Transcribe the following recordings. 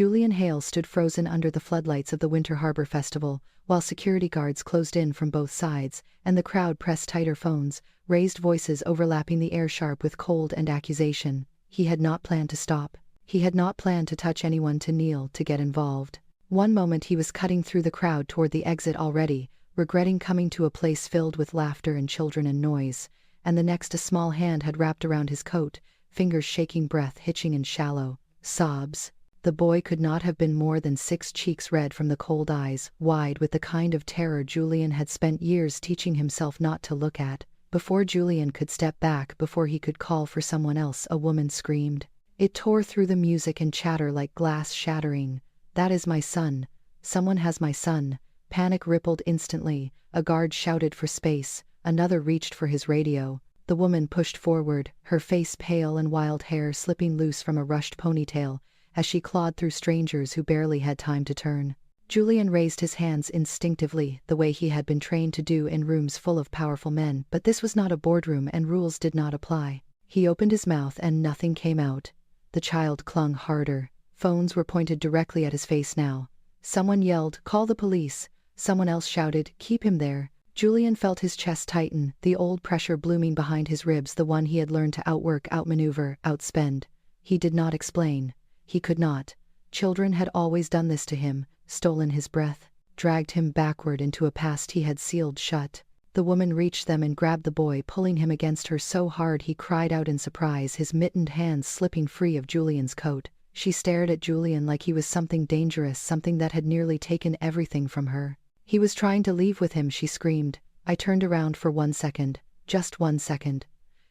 Julian Hale stood frozen under the floodlights of the Winter Harbor Festival, while security guards closed in from both sides, and the crowd pressed tighter, phones, raised voices overlapping the air sharp with cold and accusation. He had not planned to stop. He had not planned to touch anyone, to kneel, to get involved. One moment he was cutting through the crowd toward the exit already, regretting coming to a place filled with laughter and children and noise, and the next a small hand had wrapped around his coat, fingers shaking, breath hitching in shallow sobs. The boy could not have been more than 6, cheeks red from the cold eyes, wide with the kind of terror Julian had spent years teaching himself not to look at. Before Julian could step back, before he could call for someone else, a woman screamed. It tore through the music and chatter like glass shattering. "That is my son. Someone has my son." Panic rippled instantly. A guard shouted for space. Another reached for his radio. The woman pushed forward, her face pale and wild hair slipping loose from a rushed ponytail, as she clawed through strangers who barely had time to turn. Julian raised his hands instinctively, the way he had been trained to do in rooms full of powerful men, but this was not a boardroom and rules did not apply. He opened his mouth and nothing came out. The child clung harder. Phones were pointed directly at his face now. Someone yelled, "Call the police." Someone else shouted, "Keep him there." Julian felt his chest tighten, the old pressure blooming behind his ribs, the one he had learned to outwork, outmaneuver, outspend. He did not explain. He could not. Children had always done this to him, stolen his breath, dragged him backward into a past he had sealed shut. The woman reached them and grabbed the boy, pulling him against her so hard he cried out in surprise, his mittened hands slipping free of Julian's coat. She stared at Julian like he was something dangerous, something that had nearly taken everything from her. "He was trying to leave with him," she screamed. "I turned around for 1 second. Just 1 second.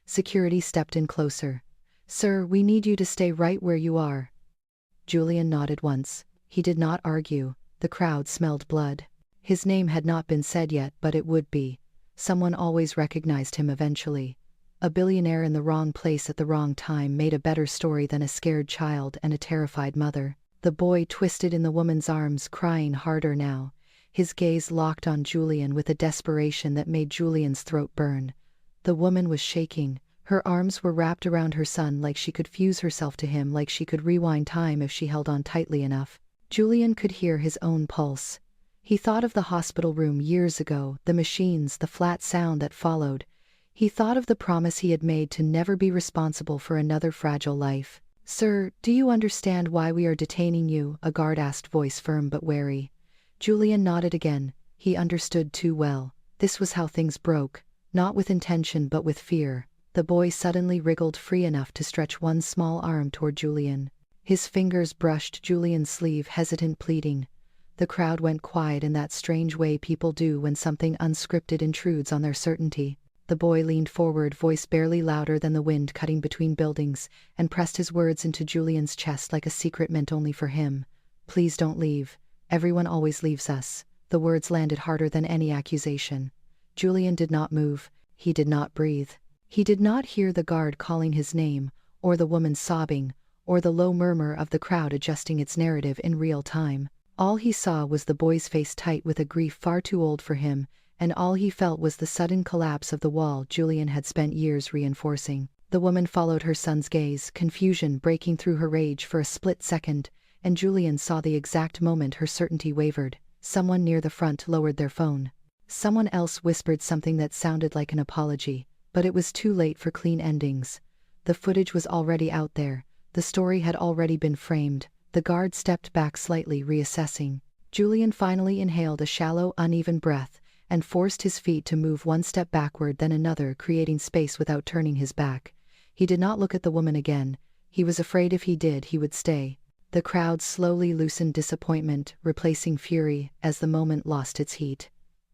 Security stepped in closer. "Sir, we need you to stay right where you are." Julian nodded once. He did not argue. The crowd smelled blood. His name had not been said yet, but it would be. Someone always recognized him eventually. A billionaire in the wrong place at the wrong time made a better story than a scared child and a terrified mother. The boy twisted in the woman's arms, crying harder now. His gaze locked on Julian with a desperation that made Julian's throat burn. The woman was shaking. Her arms were wrapped around her son like she could fuse herself to him, like she could rewind time if she held on tightly enough. Julian could hear his own pulse. He thought of the hospital room years ago, the machines, the flat sound that followed. He thought of the promise he had made to never be responsible for another fragile life. "Sir, do you understand why we are detaining you?" a guard asked, voice firm but wary. Julian nodded again. He understood too well. This was how things broke, not with intention but with fear. The boy suddenly wriggled free enough to stretch one small arm toward Julian. His fingers brushed Julian's sleeve, hesitant, pleading. The crowd went quiet in that strange way people do when something unscripted intrudes on their certainty. The boy leaned forward, voice barely louder than the wind cutting between buildings, and pressed his words into Julian's chest like a secret meant only for him. "Please don't leave. Everyone always leaves us." The words landed harder than any accusation. Julian did not move. He did not breathe. He did not hear the guard calling his name, or the woman sobbing, or the low murmur of the crowd adjusting its narrative in real time. All he saw was the boy's face tight with a grief far too old for him, and all he felt was the sudden collapse of the wall Julian had spent years reinforcing. The woman followed her son's gaze, confusion breaking through her rage for a split second, and Julian saw the exact moment her certainty wavered. Someone near the front lowered their phone. Someone else whispered something that sounded like an apology, but it was too late for clean endings. The footage was already out there. The story had already been framed. The guard stepped back slightly, reassessing. Julian finally inhaled a shallow, uneven breath, and forced his feet to move one step backward, then another, creating space without turning his back. He did not look at the woman again. He was afraid if he did, he would stay. The crowd slowly loosened, disappointment replacing fury as the moment lost its heat.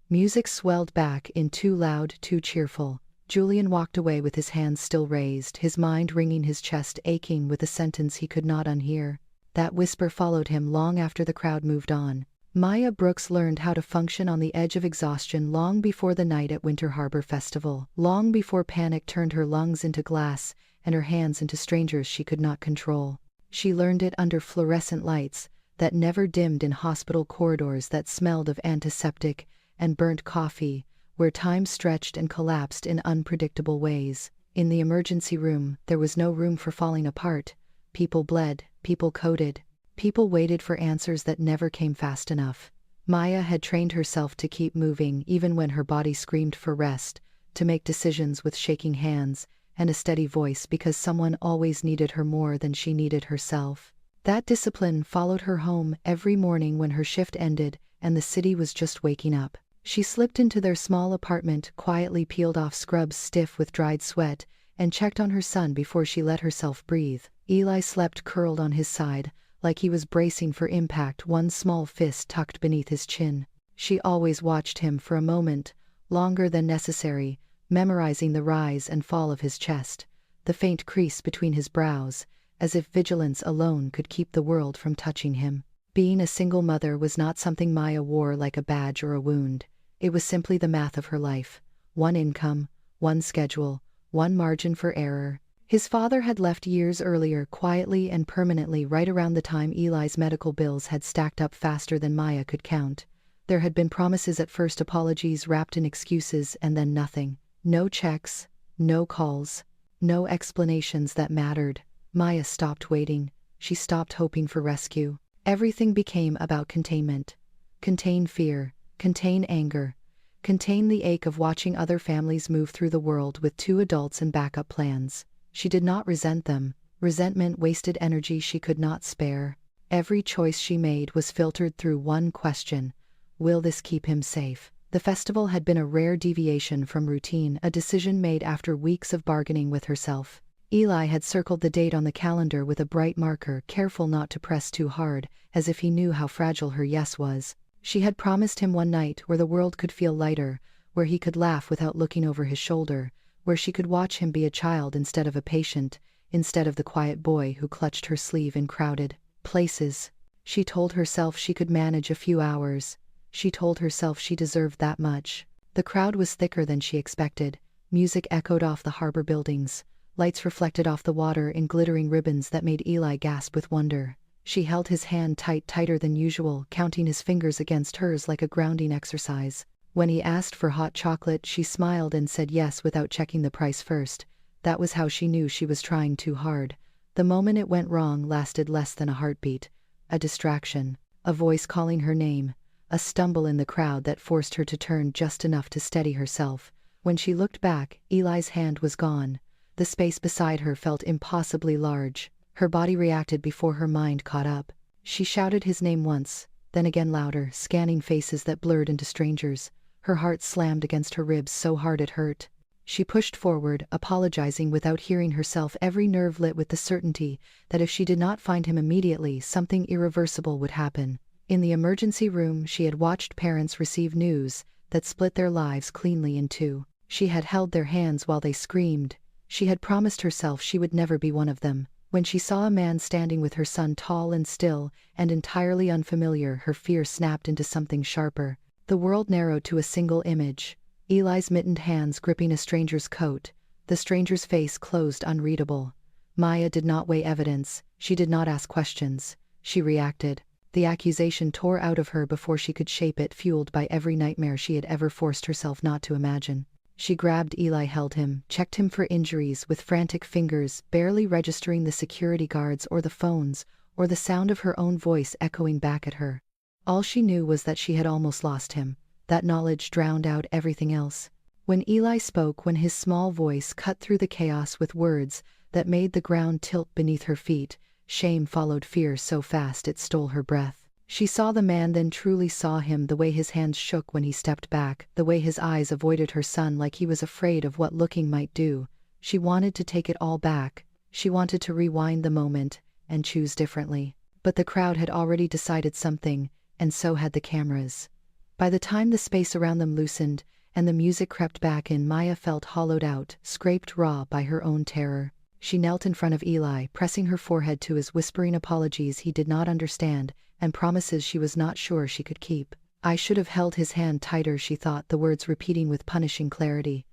Music swelled back in, too loud, too cheerful. Julian walked away with his hands still raised, his mind ringing, his chest aching with a sentence he could not unhear. That whisper followed him long after the crowd moved on. Maya Brooks learned how to function on the edge of exhaustion long before the night at Winter Harbor Festival, long before panic turned her lungs into glass and her hands into strangers she could not control. She learned it under fluorescent lights that never dimmed, in hospital corridors that smelled of antiseptic and burnt coffee, where time stretched and collapsed in unpredictable ways. In the emergency room, there was no room for falling apart. People bled, people coded, People waited for answers that never came fast enough. Maya had trained herself to keep moving even when her body screamed for rest, to make decisions with shaking hands and a steady voice because someone always needed her more than she needed herself. That discipline followed her home every morning when her shift ended and the city was just waking up. She slipped into their small apartment, quietly peeled off scrubs stiff with dried sweat, and checked on her son before she let herself breathe. Eli slept curled on his side, like he was bracing for impact, one small fist tucked beneath his chin. She always watched him for a moment, longer than necessary, memorizing the rise and fall of his chest, the faint crease between his brows, as if vigilance alone could keep the world from touching him. Being a single mother was not something Maya wore like a badge or a wound. It was simply the math of her life. One income, one schedule, one margin for error. His father had left years earlier, quietly and permanently, right around the time Eli's medical bills had stacked up faster than Maya could count. There had been promises at first, apologies wrapped in excuses, and then nothing. No checks, no calls, no explanations that mattered. Maya stopped waiting. She stopped hoping for rescue. Everything became about containment. Contain fear, contain anger, contain the ache of watching other families move through the world with 2 adults and backup plans. She did not resent them. Resentment wasted energy she could not spare. Every choice she made was filtered through one question: will this keep him safe? The festival had been a rare deviation from routine, a decision made after weeks of bargaining with herself. Eli had circled the date on the calendar with a bright marker, careful not to press too hard, as if he knew how fragile her yes was. She had promised him one night where the world could feel lighter, where he could laugh without looking over his shoulder, where she could watch him be a child instead of a patient, instead of the quiet boy who clutched her sleeve in crowded places. She told herself she could manage a few hours. She told herself she deserved that much. The crowd was thicker than she expected. Music echoed off the harbor buildings. Lights reflected off the water in glittering ribbons that made Eli gasp with wonder. She held his hand tighter than usual, counting his fingers against hers like a grounding exercise. When he asked for hot chocolate, she smiled and said yes without checking the price first. That was how she knew she was trying too hard. The moment it went wrong lasted less than a heartbeat. A distraction, a voice calling her name, a stumble in the crowd that forced her to turn just enough to steady herself. When she looked back, Eli's hand was gone. The space beside her felt impossibly large. Her body reacted before her mind caught up. She shouted his name once, then again louder, scanning faces that blurred into strangers. Her heart slammed against her ribs so hard it hurt. She pushed forward, apologizing without hearing herself, every nerve lit with the certainty that if she did not find him immediately, something irreversible would happen. In the emergency room, she had watched parents receive news that split their lives cleanly in two. She had held their hands while they screamed. She had promised herself she would never be one of them. When she saw a man standing with her son, tall and still and entirely unfamiliar, her fear snapped into something sharper. The world narrowed to a single image: Eli's mittened hands gripping a stranger's coat, the stranger's face closed, unreadable. Maya did not weigh evidence. She did not ask questions. She reacted. The accusation tore out of her before she could shape it, fueled by every nightmare she had ever forced herself not to imagine. She grabbed Eli, held him, checked him for injuries with frantic fingers, barely registering the security guards or the phones, or the sound of her own voice echoing back at her. All she knew was that she had almost lost him. That knowledge drowned out everything else. When Eli spoke, when his small voice cut through the chaos with words that made the ground tilt beneath her feet, shame followed fear so fast it stole her breath. She saw the man, then truly saw him, the way his hands shook when he stepped back, the way his eyes avoided her son like he was afraid of what looking might do. She wanted to take it all back. She wanted to rewind the moment and choose differently. But the crowd had already decided something, and so had the cameras. By the time the space around them loosened and the music crept back in, Maya felt hollowed out, scraped raw by her own terror. She knelt in front of Eli, pressing her forehead to his, whispering apologies he did not understand and promises she was not sure she could keep. I should have held his hand tighter, she thought, the words repeating with punishing clarity.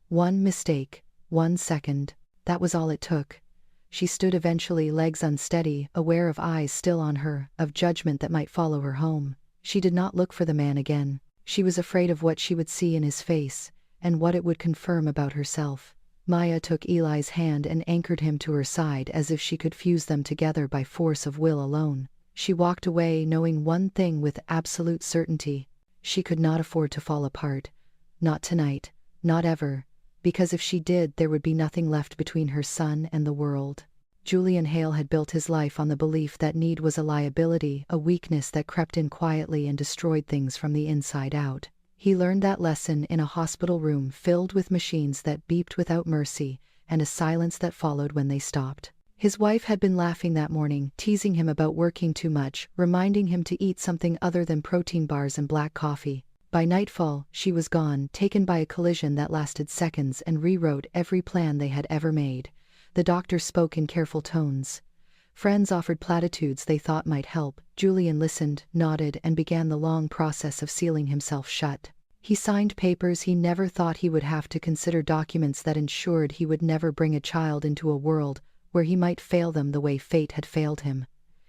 One mistake, 1 second. That was all it took. She stood eventually, legs unsteady, aware of eyes still on her, of judgment that might follow her home. She did not look for the man again. She was afraid of what she would see in his face, and what it would confirm about herself. Maya took Eli's hand and anchored him to her side as if she could fuse them together by force of will alone. She walked away knowing one thing with absolute certainty. She could not afford to fall apart. Not tonight, not ever, because if she did, there would be nothing left between her son and the world. Julian Hale had built his life on the belief that need was a liability, a weakness that crept in quietly and destroyed things from the inside out. He learned that lesson in a hospital room filled with machines that beeped without mercy, and a silence that followed when they stopped. His wife had been laughing that morning, teasing him about working too much, reminding him to eat something other than protein bars and black coffee. By nightfall, she was gone, taken by a collision that lasted seconds and rewrote every plan they had ever made. The doctor spoke in careful tones. Friends offered platitudes they thought might help. Julian listened, nodded, and began the long process of sealing himself shut. He signed papers he never thought he would have to consider, documents that ensured he would never bring a child into a world where he might fail them the way fate had failed him.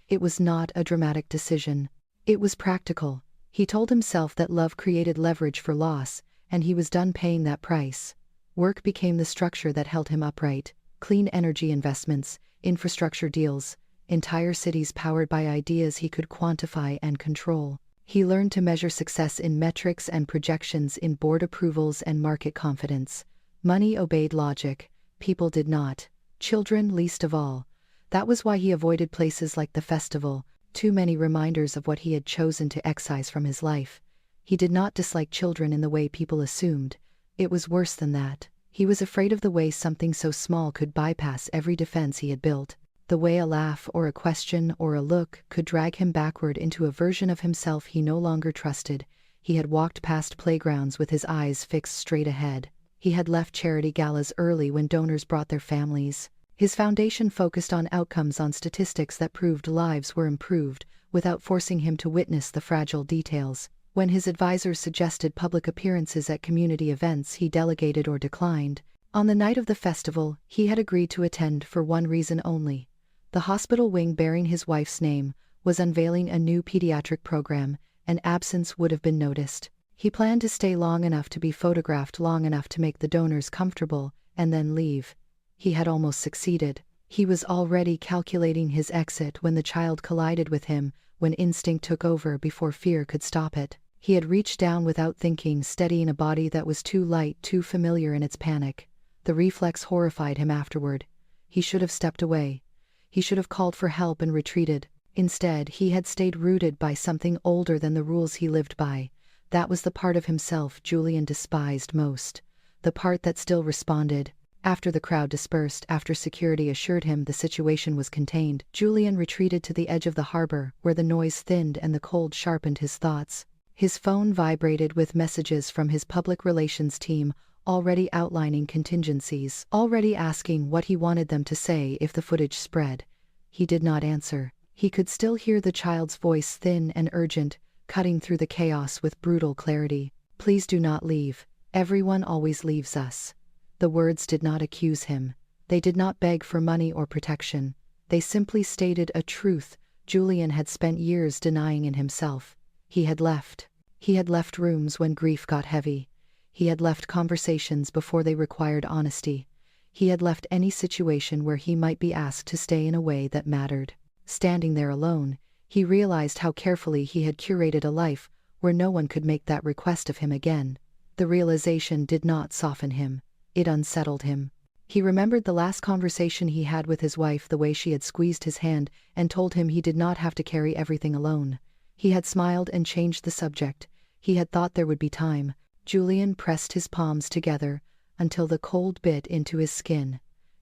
It was not a dramatic decision. It was practical. He told himself that love created leverage for loss, and he was done paying that price. Work became the structure that held him upright. Clean energy investments, infrastructure deals, entire cities powered by ideas he could quantify and control. He learned to measure success in metrics and projections, in board approvals and market confidence. Money obeyed logic, people did not. Children least of all. That was why he avoided places like the festival, too many reminders of what he had chosen to excise from his life. He did not dislike children in the way people assumed. It was worse than that. He was afraid of the way something so small could bypass every defense he had built, the way a laugh or a question or a look could drag him backward into a version of himself he no longer trusted. He had walked past playgrounds with his eyes fixed straight ahead. He had left charity galas early when donors brought their families. His foundation focused on outcomes, on statistics that proved lives were improved, without forcing him to witness the fragile details. When his advisors suggested public appearances at community events, he delegated or declined. On the night of the festival, he had agreed to attend for one reason only. The hospital wing bearing his wife's name was unveiling a new pediatric program, and absence would have been noticed. He planned to stay long enough to be photographed, long enough to make the donors comfortable, and then leave. He had almost succeeded. He was already calculating his exit when the child collided with him, when instinct took over before fear could stop it. He had reached down without thinking, steadying a body that was too light, too familiar in its panic. The reflex horrified him afterward. He should have stepped away. He should have called for help and retreated. Instead, he had stayed rooted by something older than the rules he lived by. That was the part of himself Julian despised most. The part that still responded. After the crowd dispersed, after security assured him the situation was contained, Julian retreated to the edge of the harbor, where the noise thinned and the cold sharpened his thoughts. His phone vibrated with messages from his public relations team, already outlining contingencies, already asking what he wanted them to say if the footage spread. He did not answer. He could still hear the child's voice, thin and urgent, cutting through the chaos with brutal clarity. "Please do not leave. Everyone always leaves us." The words did not accuse him. They did not beg for money or protection. They simply stated a truth Julian had spent years denying in himself. He had left. He had left rooms when grief got heavy. He had left conversations before they required honesty. He had left any situation where he might be asked to stay in a way that mattered. Standing there alone, he realized how carefully he had curated a life where no one could make that request of him again. The realization did not soften him. It unsettled him. He remembered the last conversation he had with his wife, the way she had squeezed his hand and told him he did not have to carry everything alone. He had smiled and changed the subject. He had thought there would be time. Julian pressed his palms together until the cold bit into his skin.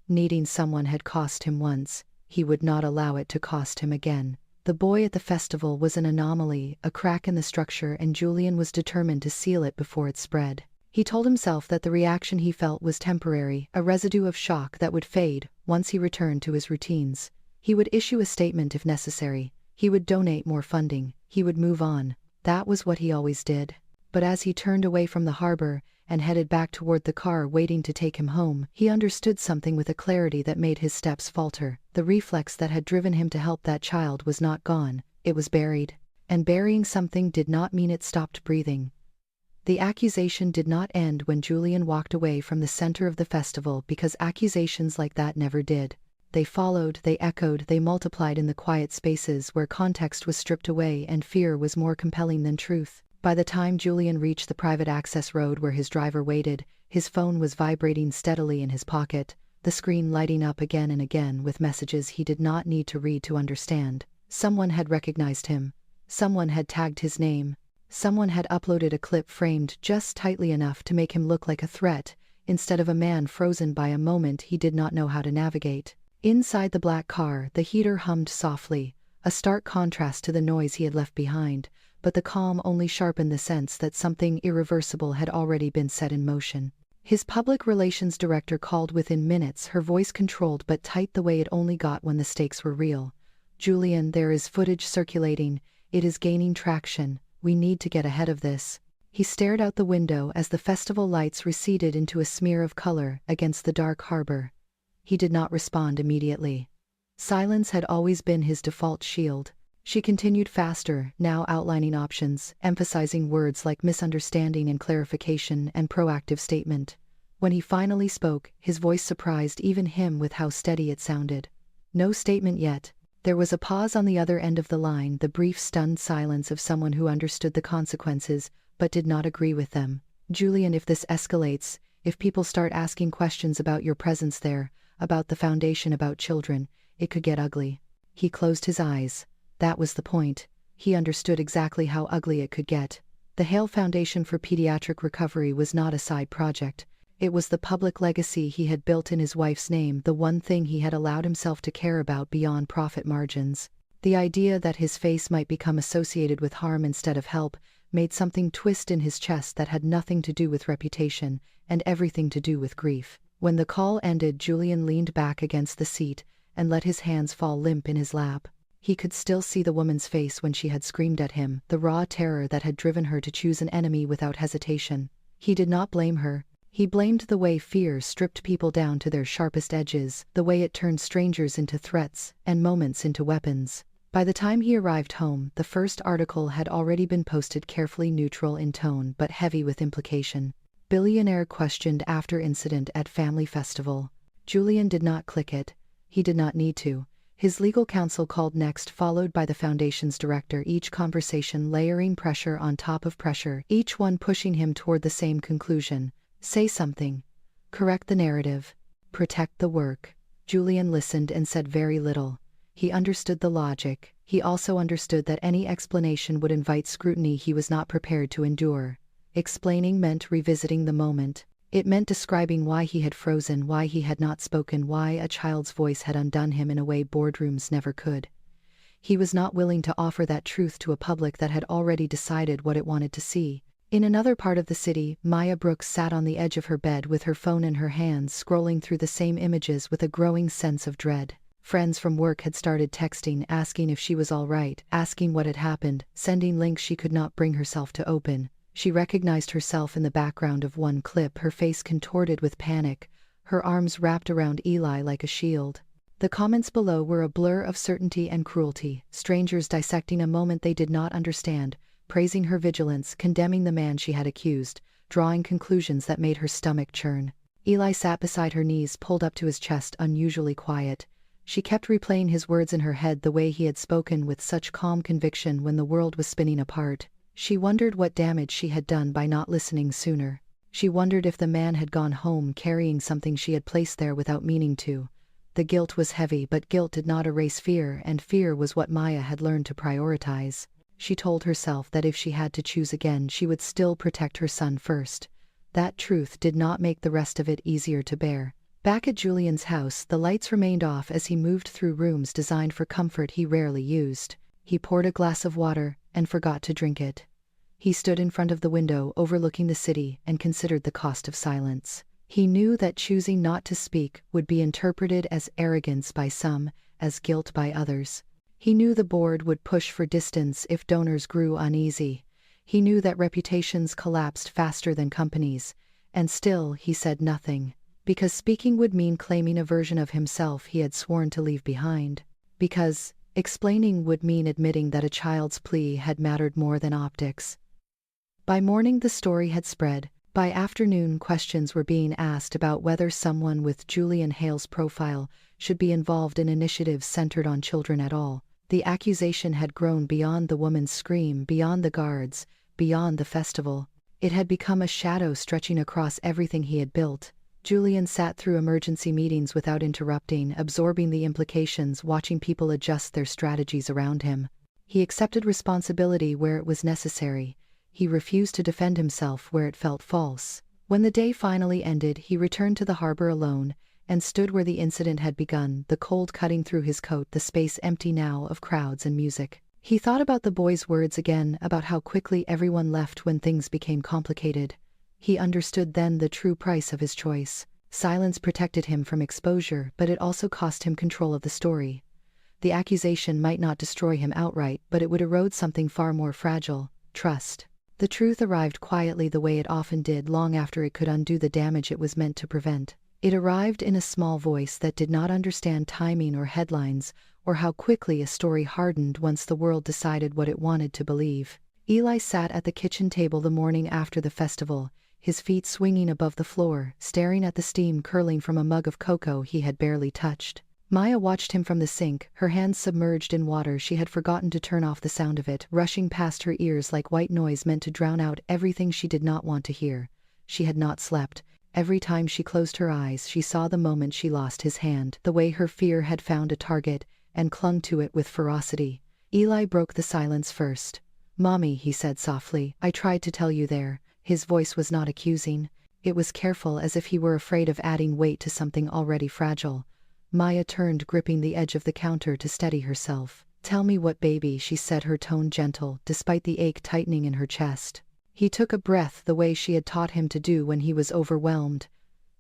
Needing someone had cost him once. He would not allow it to cost him again. The boy at the festival was an anomaly, a crack in the structure, and Julian was determined to seal it before it spread. He told himself that the reaction he felt was temporary, a residue of shock that would fade once he returned to his routines. He would issue a statement if necessary. He would donate more funding. He would move on. That was what he always did. But as he turned away from the harbor and headed back toward the car waiting to take him home, he understood something with a clarity that made his steps falter. The reflex that had driven him to help that child was not gone. It was buried. And burying something did not mean it stopped breathing. The accusation did not end when Julian walked away from the center of the festival, because accusations like that never did. they followed, they echoed, they multiplied in the quiet spaces where context was stripped away and fear was more compelling than truth. By the time Julian reached the private access road where his driver waited, his phone was vibrating steadily in his pocket, the screen lighting up again and again with messages he did not need to read to understand. Someone had recognized him. Someone had tagged his name. Someone had uploaded a clip framed just tightly enough to make him look like a threat, instead of a man frozen by a moment he did not know how to navigate. Inside the black car, the heater hummed softly, a stark contrast to the noise he had left behind, but the calm only sharpened the sense that something irreversible had already been set in motion. His public relations director called within minutes, her voice controlled but tight the way it only got when the stakes were real. "Julian, there is footage circulating. It is gaining traction. We need to get ahead of this." He stared out the window as the festival lights receded into a smear of color against the dark harbor. He did not respond immediately. Silence had always been his default shield. She continued faster, now outlining options, emphasizing words like misunderstanding and clarification and proactive statement. When he finally spoke, his voice surprised even him with how steady it sounded. "No statement yet." There was a pause on the other end of the line, the brief stunned silence of someone who understood the consequences, but did not agree with them. "Julian, if this escalates, if people start asking questions about your presence there, about the foundation, about children, it could get ugly." He closed his eyes. That was the point. He understood exactly how ugly it could get. The Hale Foundation for Pediatric Recovery was not a side project. It was the public legacy he had built in his wife's name, the one thing he had allowed himself to care about beyond profit margins. The idea that his face might become associated with harm instead of help made something twist in his chest that had nothing to do with reputation and everything to do with grief. When the call ended, Julian leaned back against the seat and let his hands fall limp in his lap. He could still see the woman's face when she had screamed at him, the raw terror that had driven her to choose an enemy without hesitation. He did not blame her. He blamed the way fear stripped people down to their sharpest edges, the way it turned strangers into threats and moments into weapons. By the time he arrived home, the first article had already been posted, carefully neutral in tone but heavy with implication. "Billionaire questioned after incident at family festival." Julian did not click it. He did not need to. His legal counsel called next, followed by the foundation's director, each conversation layering pressure on top of pressure, each one pushing him toward the same conclusion. Say something. Correct the narrative. Protect the work. Julian listened and said very little. He understood the logic. He also understood that any explanation would invite scrutiny he was not prepared to endure. Explaining meant revisiting the moment. It meant describing why he had frozen, why he had not spoken, why a child's voice had undone him in a way boardrooms never could. He was not willing to offer that truth to a public that had already decided what it wanted to see. In another part of the city, Maya Brooks sat on the edge of her bed with her phone in her hands, scrolling through the same images with a growing sense of dread. Friends from work had started texting, asking if she was all right, asking what had happened, sending links she could not bring herself to open. She recognized herself in the background of one clip, her face contorted with panic, her arms wrapped around Eli like a shield. The comments below were a blur of certainty and cruelty, strangers dissecting a moment they did not understand, praising her vigilance, condemning the man she had accused, drawing conclusions that made her stomach churn. Eli sat beside her, knees pulled up to his chest, unusually quiet. She kept replaying his words in her head, the way he had spoken with such calm conviction when the world was spinning apart. She wondered what damage she had done by not listening sooner. She wondered if the man had gone home carrying something she had placed there without meaning to. The guilt was heavy, but guilt did not erase fear, and fear was what Maya had learned to prioritize. She told herself that if she had to choose again, she would still protect her son first. That truth did not make the rest of it easier to bear. Back at Julian's house, the lights remained off as he moved through rooms designed for comfort he rarely used. He poured a glass of water and forgot to drink it. He stood in front of the window overlooking the city and considered the cost of silence. He knew that choosing not to speak would be interpreted as arrogance by some, as guilt by others. He knew the board would push for distance if donors grew uneasy. He knew that reputations collapsed faster than companies. And still he said nothing. Because speaking would mean claiming a version of himself he had sworn to leave behind. Because explaining would mean admitting that a child's plea had mattered more than optics. By morning the story had spread. By afternoon, questions were being asked about whether someone with Julian Hale's profile should be involved in initiatives centered on children at all. The accusation had grown beyond the woman's scream, beyond the guards, beyond the festival. It had become a shadow stretching across everything he had built. Julian sat through emergency meetings without interrupting, absorbing the implications, watching people adjust their strategies around him. He accepted responsibility where it was necessary. He refused to defend himself where it felt false. When the day finally ended, he returned to the harbor alone, and stood where the incident had begun, the cold cutting through his coat, the space empty now of crowds and music. He thought about the boy's words again, about how quickly everyone left when things became complicated. He understood then the true price of his choice. Silence protected him from exposure, but it also cost him control of the story. The accusation might not destroy him outright, but it would erode something far more fragile: trust. The truth arrived quietly, the way it often did, long after it could undo the damage it was meant to prevent. It arrived in a small voice that did not understand timing or headlines, or how quickly a story hardened once the world decided what it wanted to believe. Eli sat at the kitchen table the morning after the festival, his feet swinging above the floor, staring at the steam curling from a mug of cocoa he had barely touched. Maya watched him from the sink, her hands submerged in water she had forgotten to turn off, the sound of it rushing past her ears like white noise meant to drown out everything she did not want to hear. She had not slept. Every time she closed her eyes, she saw the moment she lost his hand, the way her fear had found a target and clung to it with ferocity. Eli broke the silence first. "Mommy," he said softly, "I tried to tell you there." His voice was not accusing. It was careful, as if he were afraid of adding weight to something already fragile. Maya turned, gripping the edge of the counter to steady herself. "Tell me what, baby," she said, her tone gentle, despite the ache tightening in her chest. He took a breath, the way she had taught him to do when he was overwhelmed.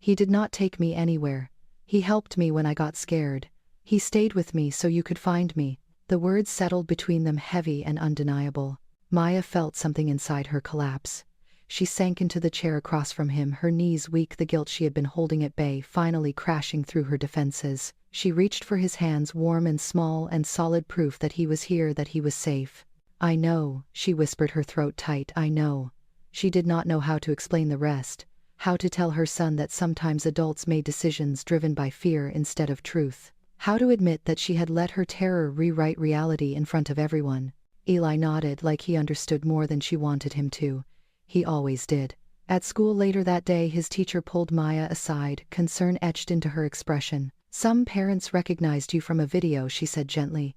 "He did not take me anywhere. He helped me when I got scared. He stayed with me so you could find me." The words settled between them, heavy and undeniable. Maya felt something inside her collapse. She sank into the chair across from him, her knees weak, the guilt she had been holding at bay finally crashing through her defenses. She reached for his hands, warm and small and solid, proof that he was here, that he was safe. "I know," she whispered, her throat tight. "I know." She did not know how to explain the rest, how to tell her son that sometimes adults made decisions driven by fear instead of truth. How to admit that she had let her terror rewrite reality in front of everyone. Eli nodded, like he understood more than she wanted him to. He always did. At school later that day, his teacher pulled Maya aside, concern etched into her expression. "Some parents recognized you from a video," she said gently.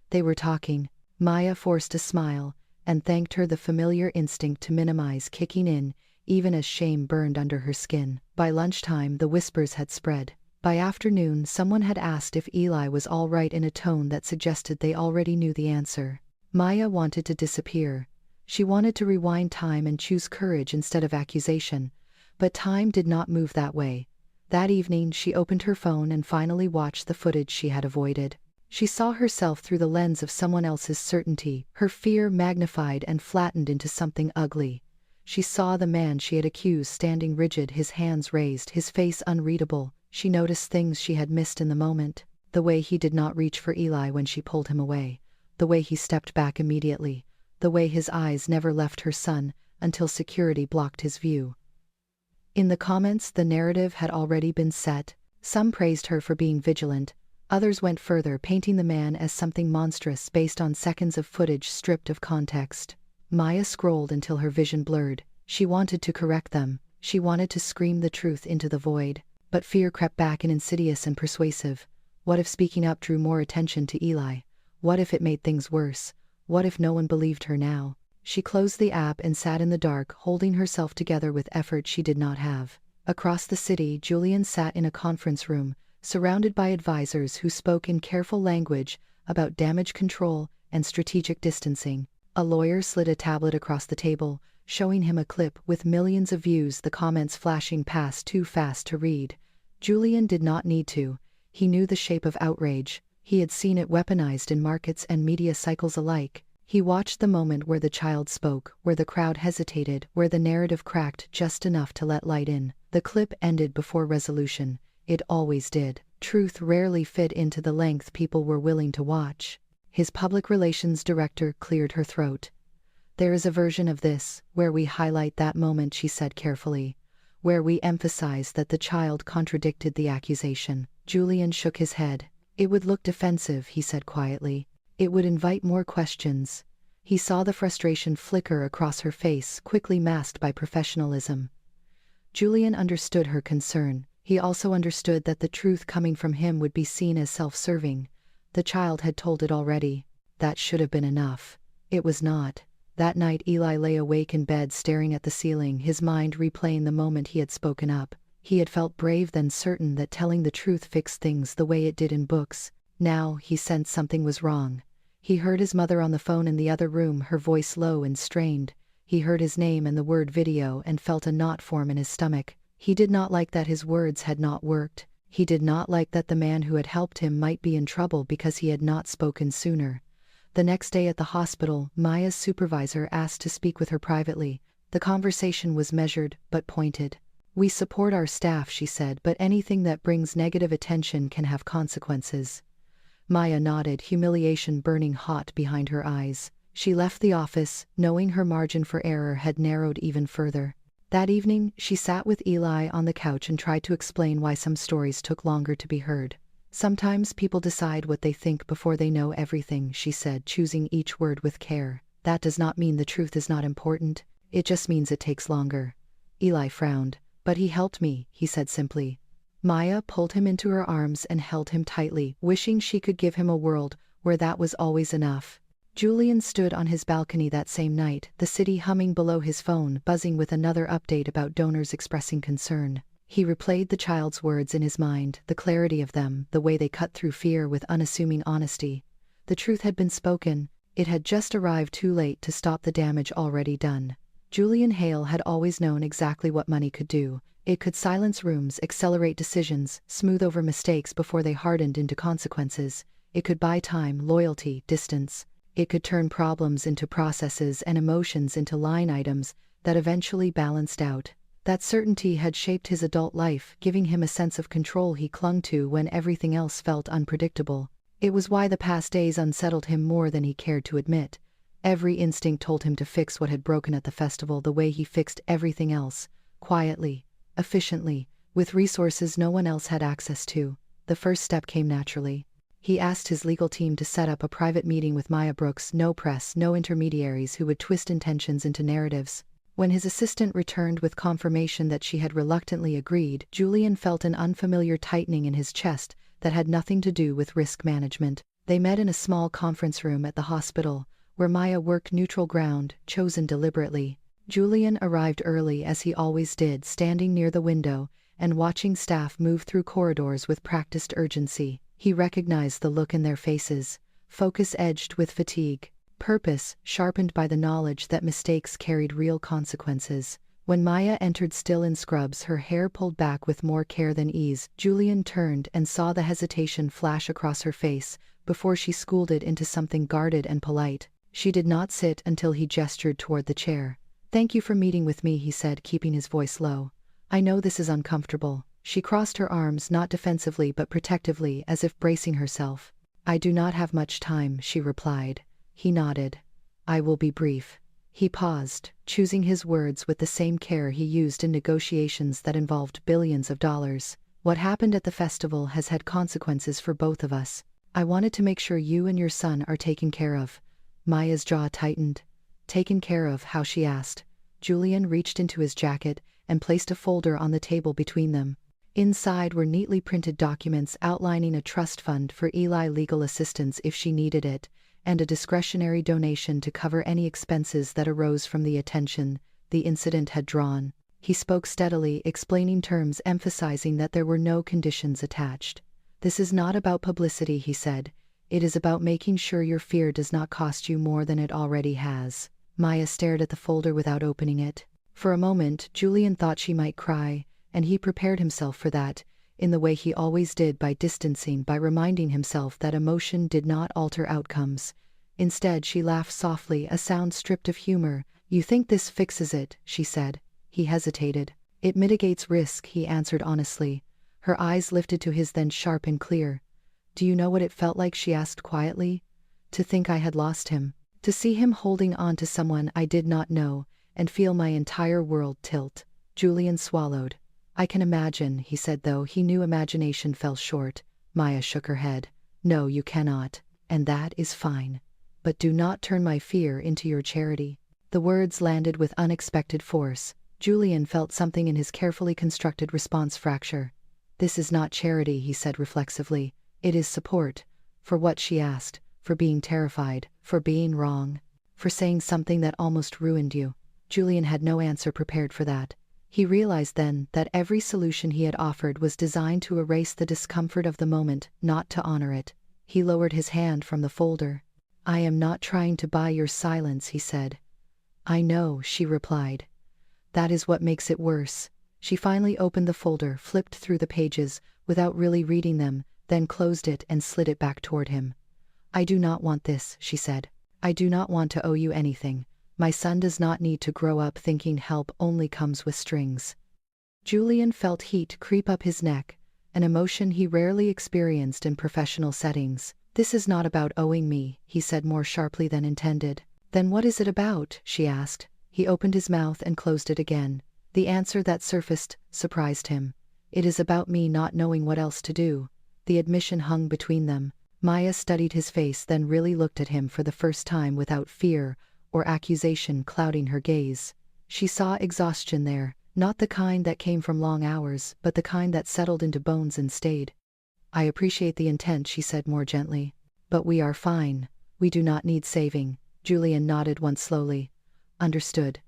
They were talking. Maya forced a smile, and thanked her, the familiar instinct to minimize kicking in, even as shame burned under her skin. By lunchtime, the whispers had spread. By afternoon, someone had asked if Eli was all right, in a tone that suggested they already knew the answer. Maya wanted to disappear. She wanted to rewind time and choose courage instead of accusation, but time did not move that way. That evening, she opened her phone and finally watched the footage she had avoided. She saw herself through the lens of someone else's certainty, her fear magnified and flattened into something ugly. She saw the man she had accused standing rigid, his hands raised, his face unreadable. She noticed things she had missed in the moment: the way he did not reach for Eli when she pulled him away, the way he stepped back immediately, the way his eyes never left her son until security blocked his view. In the comments, the narrative had already been set. Some praised her for being vigilant. Others went further, painting the man as something monstrous based on seconds of footage stripped of context. Maya scrolled until her vision blurred. She wanted to correct them. She wanted to scream the truth into the void. But fear crept back, and insidious and persuasive. What if speaking up drew more attention to Eli? What if it made things worse? What if no one believed her now? She closed the app and sat in the dark, holding herself together with effort she did not have. Across the city, Julian sat in a conference room, surrounded by advisors who spoke in careful language about damage control and strategic distancing. A lawyer slid a tablet across the table, showing him a clip with millions of views, the comments flashing past too fast to read. Julian did not need to. He knew the shape of outrage. He had seen it weaponized in markets and media cycles alike. He watched the moment where the child spoke, where the crowd hesitated, where the narrative cracked just enough to let light in. The clip ended before resolution. It always did. Truth rarely fit into the length people were willing to watch. His public relations director cleared her throat. There is a version of this, where we highlight that moment, she said carefully. Where we emphasize that the child contradicted the accusation. Julian shook his head. It would look defensive, he said quietly. It would invite more questions. He saw the frustration flicker across her face, quickly masked by professionalism. Julian understood her concern. He also understood that the truth coming from him would be seen as self-serving. The child had told it already. That should have been enough. It was not. That night Eli lay awake in bed staring at the ceiling, his mind replaying the moment he had spoken up. He had felt brave, then certain that telling the truth fixed things the way it did in books. Now, he sensed something was wrong. He heard his mother on the phone in the other room, her voice low and strained. He heard his name and the word video and felt a knot form in his stomach. He did not like that his words had not worked. He did not like that the man who had helped him might be in trouble because he had not spoken sooner. The next day at the hospital, Maya's supervisor asked to speak with her privately. The conversation was measured, but pointed. We support our staff, she said, but anything that brings negative attention can have consequences. Maya nodded, humiliation burning hot behind her eyes. She left the office, knowing her margin for error had narrowed even further. That evening, she sat with Eli on the couch and tried to explain why some stories took longer to be heard. Sometimes people decide what they think before they know everything, she said, choosing each word with care. That does not mean the truth is not important. It just means it takes longer. Eli frowned. But he helped me, he said simply. Maya pulled him into her arms and held him tightly, wishing she could give him a world where that was always enough. Julian stood on his balcony that same night, the city humming below his phone, buzzing with another update about donors expressing concern. He replayed the child's words in his mind, the clarity of them, the way they cut through fear with unassuming honesty. The truth had been spoken. It had just arrived too late to stop the damage already done. Julian Hale had always known exactly what money could do. It could silence rooms, accelerate decisions, smooth over mistakes before they hardened into consequences. It could buy time, loyalty, distance. It could turn problems into processes and emotions into line items that eventually balanced out. That certainty had shaped his adult life, giving him a sense of control he clung to when everything else felt unpredictable. It was why the past days unsettled him more than he cared to admit. Every instinct told him to fix what had broken at the festival the way he fixed everything else, quietly, efficiently, with resources no one else had access to. The first step came naturally. He asked his legal team to set up a private meeting with Maya Brooks, no press, no intermediaries who would twist intentions into narratives. When his assistant returned with confirmation that she had reluctantly agreed, Julian felt an unfamiliar tightening in his chest that had nothing to do with risk management. They met in a small conference room at the hospital, where Maya worked neutral ground, chosen deliberately. Julian arrived early as he always did, standing near the window and watching staff move through corridors with practiced urgency. He recognized the look in their faces, focus edged with fatigue. Purpose, sharpened by the knowledge that mistakes carried real consequences. When Maya entered still in scrubs, her hair pulled back with more care than ease, Julian turned and saw the hesitation flash across her face before she schooled it into something guarded and polite. She did not sit until he gestured toward the chair. "Thank you for meeting with me," he said, keeping his voice low. "I know this is uncomfortable." She crossed her arms, not defensively but protectively, as if bracing herself. "I do not have much time," she replied. He nodded. "I will be brief." He paused, choosing his words with the same care he used in negotiations that involved billions of dollars. "What happened at the festival has had consequences for both of us. I wanted to make sure you and your son are taken care of." Maya's jaw tightened. "Taken care of, how?" she asked. Julian reached into his jacket and placed a folder on the table between them. Inside were neatly printed documents outlining a trust fund for Eli legal assistance if she needed it, and a discretionary donation to cover any expenses that arose from the attention the incident had drawn. He spoke steadily, explaining terms, emphasizing that there were no conditions attached. "This is not about publicity," he said. "It is about making sure your fear does not cost you more than it already has." Maya stared at the folder without opening it. For a moment, Julian thought she might cry, and he prepared himself for that, in the way he always did, by distancing, by reminding himself that emotion did not alter outcomes. Instead, she laughed softly, a sound stripped of humor. "You think this fixes it," she said. He hesitated. "It mitigates risk," he answered honestly. Her eyes lifted to his, then sharp and clear. "Do you know what it felt like?" she asked quietly. "To think I had lost him. To see him holding on to someone I did not know, and feel my entire world tilt. Julian swallowed. I can imagine, he said, though he knew imagination fell short. Maya shook her head. No, you cannot, and that is fine. But do not turn my fear into your charity. The words landed with unexpected force. Julian felt something in his carefully constructed response fracture. This is not charity, he said reflexively. It is support. For what, she asked. For being terrified, for being wrong, for saying something that almost ruined you. Julian had no answer prepared for that. He realized then that every solution he had offered was designed to erase the discomfort of the moment, not to honor it. He lowered his hand from the folder. I am not trying to buy your silence, he said. I know, she replied. That is what makes it worse. She finally opened the folder, flipped through the pages, without really reading them, then closed it and slid it back toward him. I do not want this, she said. I do not want to owe you anything. My son does not need to grow up thinking help only comes with strings. Julian felt heat creep up his neck, an emotion he rarely experienced in professional settings. This is not about owing me, he said more sharply than intended. Then what is it about? She asked. He opened his mouth and closed it again. The answer that surfaced surprised him. It is about me not knowing what else to do. The admission hung between them. Maya studied his face, then really looked at him for the first time without fear or accusation clouding her gaze. She saw exhaustion there, not the kind that came from long hours, but the kind that settled into bones and stayed. I appreciate the intent, she said more gently. But we are fine. We do not need saving. Julian nodded once slowly. Understood.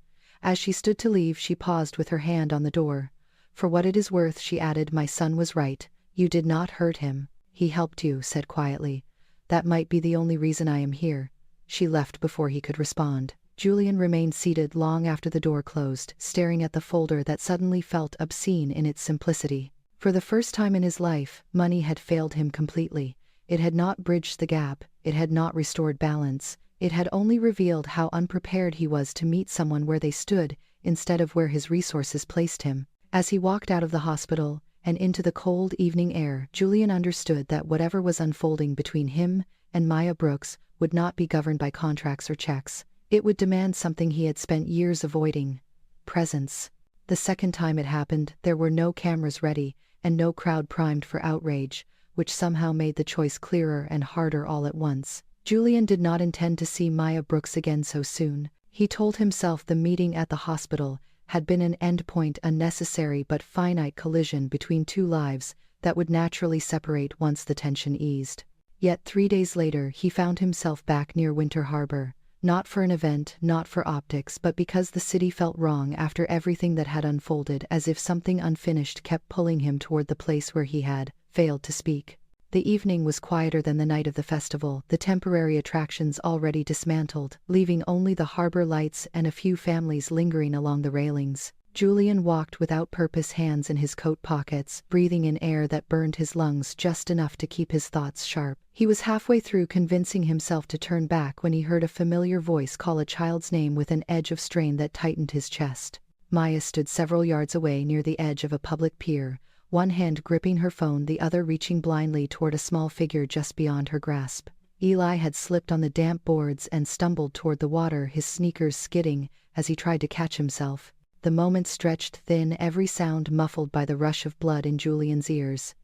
As she stood to leave, she paused with her hand on the door. For what it is worth, she added, my son was right. You did not hurt him. He helped you, said quietly. That might be the only reason I am here. She left before he could respond. Julian remained seated long after the door closed, staring at the folder that suddenly felt obscene in its simplicity. For the first time in his life, money had failed him completely. It had not bridged the gap, it had not restored balance, it had only revealed how unprepared he was to meet someone where they stood, instead of where his resources placed him. As he walked out of the hospital, and into the cold evening air, Julian understood that whatever was unfolding between him and Maya Brooks would not be governed by contracts or checks. It would demand something he had spent years avoiding: presence. The second time it happened, there were no cameras ready, and no crowd primed for outrage, which somehow made the choice clearer and harder all at once. Julian did not intend to see Maya Brooks again so soon. He told himself the meeting at the hospital had been an endpoint, a necessary but finite collision between two lives that would naturally separate once the tension eased. Yet 3 days later he found himself back near Winter Harbor, not for an event, not for optics, but because the city felt wrong after everything that had unfolded, as if something unfinished kept pulling him toward the place where he had failed to speak. The evening was quieter than the night of the festival, the temporary attractions already dismantled, leaving only the harbor lights and a few families lingering along the railings. Julian walked without purpose, hands in his coat pockets, breathing in air that burned his lungs just enough to keep his thoughts sharp. He was halfway through convincing himself to turn back when he heard a familiar voice call a child's name with an edge of strain that tightened his chest. Maya stood several yards away near the edge of a public pier, one hand gripping her phone, the other reaching blindly toward a small figure just beyond her grasp. Eli had slipped on the damp boards and stumbled toward the water, his sneakers skidding as he tried to catch himself. The moment stretched thin, every sound muffled by the rush of blood in Julian's ears.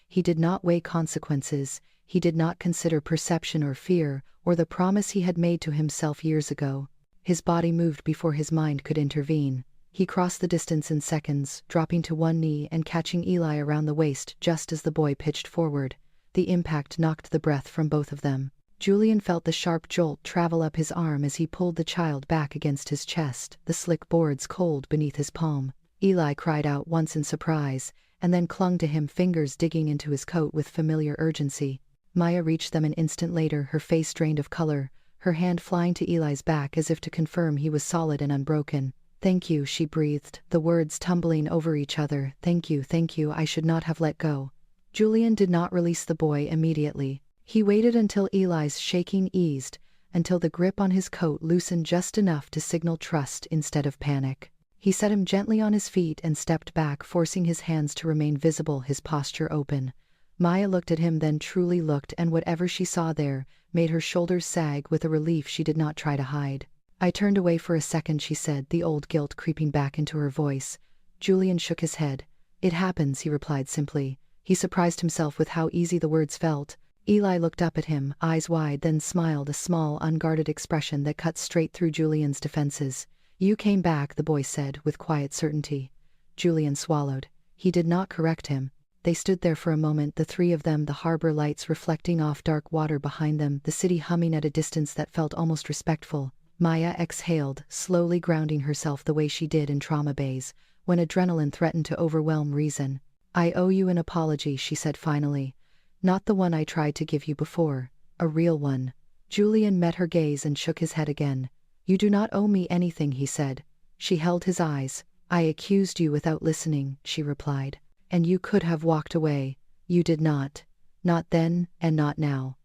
He did not weigh consequences, he did not consider perception or fear, or the promise he had made to himself years ago. His body moved before his mind could intervene. He crossed the distance in seconds, dropping to one knee and catching Eli around the waist just as the boy pitched forward. The impact knocked the breath from both of them. Julian felt the sharp jolt travel up his arm as he pulled the child back against his chest, the slick boards cold beneath his palm. Eli cried out once in surprise, and then clung to him, fingers digging into his coat with familiar urgency. Maya reached them an instant later, her face drained of color, her hand flying to Eli's back as if to confirm he was solid and unbroken. "Thank you," she breathed, the words tumbling over each other. Thank you, I should not have let go." Julian did not release the boy immediately. He waited until Eli's shaking eased, until the grip on his coat loosened just enough to signal trust instead of panic. He set him gently on his feet and stepped back, forcing his hands to remain visible, his posture open. Maya looked at him, then truly looked, and whatever she saw there made her shoulders sag with a relief she did not try to hide. I turned away for a second, she said, the old guilt creeping back into her voice. Julian shook his head. It happens, he replied simply. He surprised himself with how easy the words felt. Eli looked up at him, eyes wide, then smiled, a small, unguarded expression that cut straight through Julian's defenses. You came back, the boy said, with quiet certainty. Julian swallowed. He did not correct him. They stood there for a moment, the three of them, the harbor lights reflecting off dark water behind them, the city humming at a distance that felt almost respectful. Maya exhaled, slowly grounding herself the way she did in trauma bays, when adrenaline threatened to overwhelm reason. I owe you an apology, she said finally. Not the one I tried to give you before. A real one. Julian met her gaze and shook his head again. You do not owe me anything, he said. She held his eyes. I accused you without listening, she replied. And you could have walked away. You did not. Not then, and not now.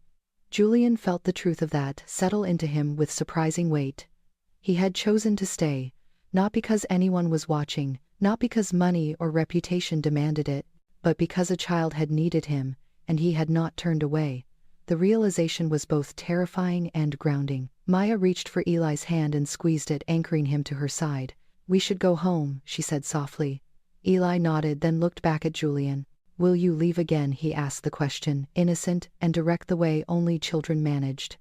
Julian felt the truth of that settle into him with surprising weight. He had chosen to stay, not because anyone was watching, not because money or reputation demanded it, but because a child had needed him, and he had not turned away. The realization was both terrifying and grounding. Maya reached for Eli's hand and squeezed it, anchoring him to her side. We should go home, she said softly. Eli nodded, then looked back at Julian. Will you leave again? He asked the question, innocent and direct the way only children managed.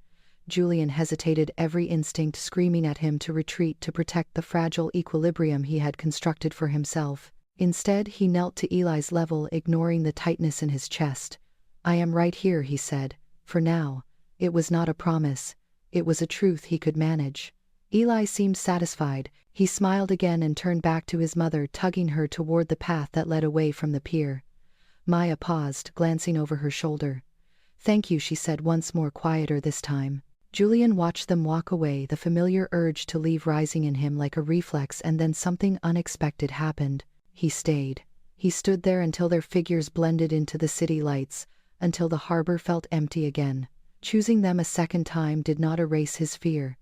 Julian hesitated, every instinct screaming at him to retreat to protect the fragile equilibrium he had constructed for himself. Instead, he knelt to Eli's level, ignoring the tightness in his chest. I am right here, he said. For now. It was not a promise. It was a truth he could manage. Eli seemed satisfied. He smiled again and turned back to his mother, tugging her toward the path that led away from the pier. Maya paused, glancing over her shoulder. Thank you, she said once more, quieter this time. Julian watched them walk away, the familiar urge to leave rising in him like a reflex, and then something unexpected happened. He stayed. He stood there until their figures blended into the city lights, until the harbor felt empty again. Choosing them a second time did not erase his fear.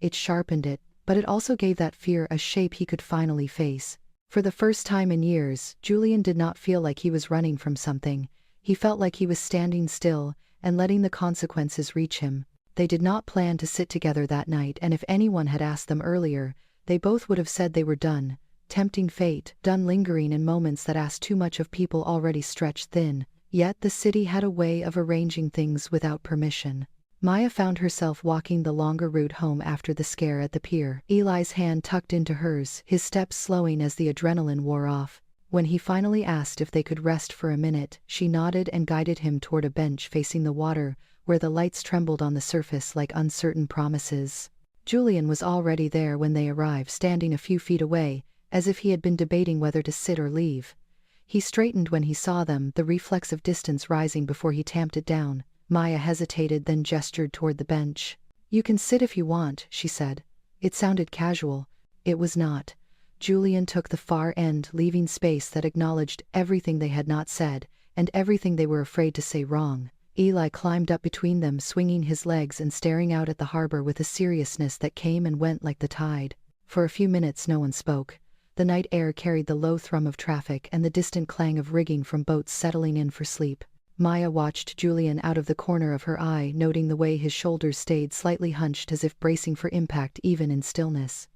It sharpened it, but it also gave that fear a shape he could finally face. For the first time in years, Julian did not feel like he was running from something. He felt like he was standing still and letting the consequences reach him. They did not plan to sit together that night, and if anyone had asked them earlier, they both would have said they were done. Tempting fate, done lingering in moments that asked too much of people already stretched thin. Yet the city had a way of arranging things without permission. Maya found herself walking the longer route home after the scare at the pier, Eli's hand tucked into hers, his steps slowing as the adrenaline wore off. When he finally asked if they could rest for a minute, she nodded and guided him toward a bench facing the water, where the lights trembled on the surface like uncertain promises. Julian was already there when they arrived, standing a few feet away, as if he had been debating whether to sit or leave. He straightened when he saw them, the reflex of distance rising before he tamped it down. Maya hesitated, then gestured toward the bench. You can sit if you want, she said. It sounded casual. It was not. Julian took the far end, leaving space that acknowledged everything they had not said, and everything they were afraid to say wrong. Eli climbed up between them, swinging his legs and staring out at the harbor with a seriousness that came and went like the tide. For a few minutes no one spoke. The night air carried the low thrum of traffic and the distant clang of rigging from boats settling in for sleep. Maya watched Julian out of the corner of her eye, noting the way his shoulders stayed slightly hunched as if bracing for impact even in stillness.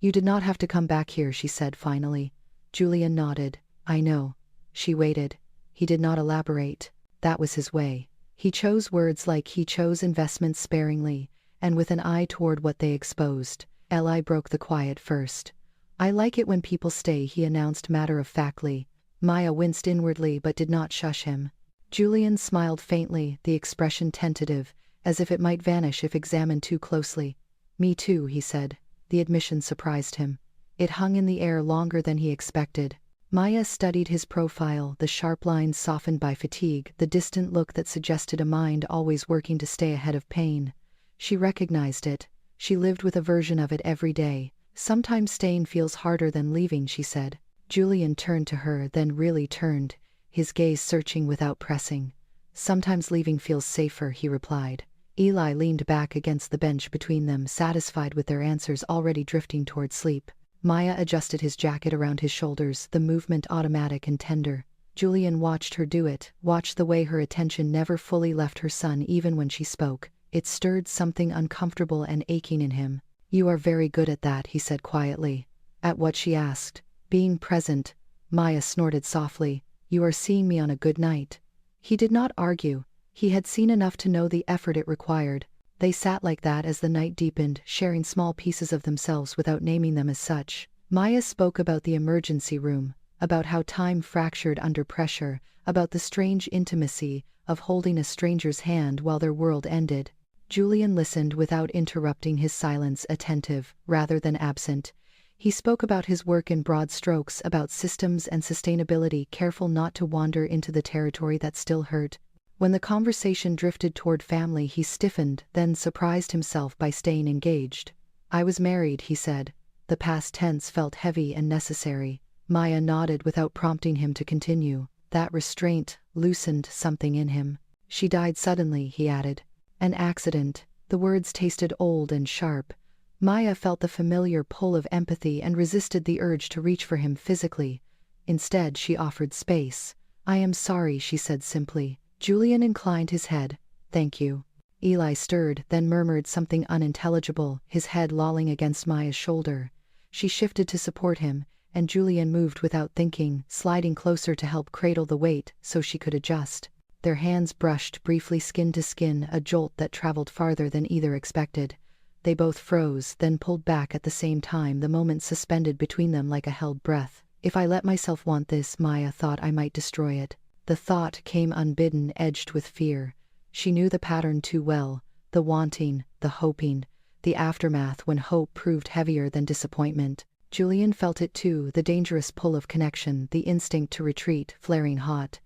You did not have to come back here, she said finally. Julian nodded. I know. She waited. He did not elaborate. That was his way. He chose words like he chose investments sparingly, and with an eye toward what they exposed. Eli broke the quiet first. I like it when people stay, he announced matter-of-factly. Maya winced inwardly but did not shush him. Julian smiled faintly, the expression tentative, as if it might vanish if examined too closely. Me too, he said. The admission surprised him. It hung in the air longer than he expected. Maya studied his profile, the sharp lines softened by fatigue, the distant look that suggested a mind always working to stay ahead of pain. She recognized it. She lived with a version of it every day. Sometimes staying feels harder than leaving, she said. Julian turned to her, then really turned, his gaze searching without pressing. Sometimes leaving feels safer, he replied. Eli leaned back against the bench between them, satisfied with their answers, already drifting toward sleep. Maya adjusted his jacket around his shoulders, the movement automatic and tender. Julian watched her do it, watched the way her attention never fully left her son even when she spoke. It stirred something uncomfortable and aching in him. "You are very good at that," he said quietly. At what she asked. "Being present." Maya snorted softly. "You are seeing me on a good night." He did not argue. He had seen enough to know the effort it required. They sat like that as the night deepened, sharing small pieces of themselves without naming them as such. Maya spoke about the emergency room, about how time fractured under pressure, about the strange intimacy of holding a stranger's hand while their world ended. Julian listened without interrupting his silence, attentive, rather than absent. He spoke about his work in broad strokes, about systems and sustainability, careful not to wander into the territory that still hurt. When the conversation drifted toward family, he stiffened, then surprised himself by staying engaged. "I was married," he said. The past tense felt heavy and necessary. Maya nodded without prompting him to continue. That restraint loosened something in him. "She died suddenly," he added. "An accident." The words tasted old and sharp. Maya felt the familiar pull of empathy and resisted the urge to reach for him physically. Instead, she offered space. "I am sorry," she said simply. Julian inclined his head. "Thank you." Eli stirred, then murmured something unintelligible, his head lolling against Maya's shoulder. She shifted to support him, and Julian moved without thinking, sliding closer to help cradle the weight so she could adjust. Their hands brushed briefly skin to skin, a jolt that traveled farther than either expected. They both froze, then pulled back at the same time, the moment suspended between them like a held breath. "If I let myself want this," Maya thought, "I might destroy it." The thought came unbidden, edged with fear. She knew the pattern too well. The wanting, the hoping, the aftermath when hope proved heavier than disappointment. Julian felt it too, the dangerous pull of connection, the instinct to retreat, flaring hot.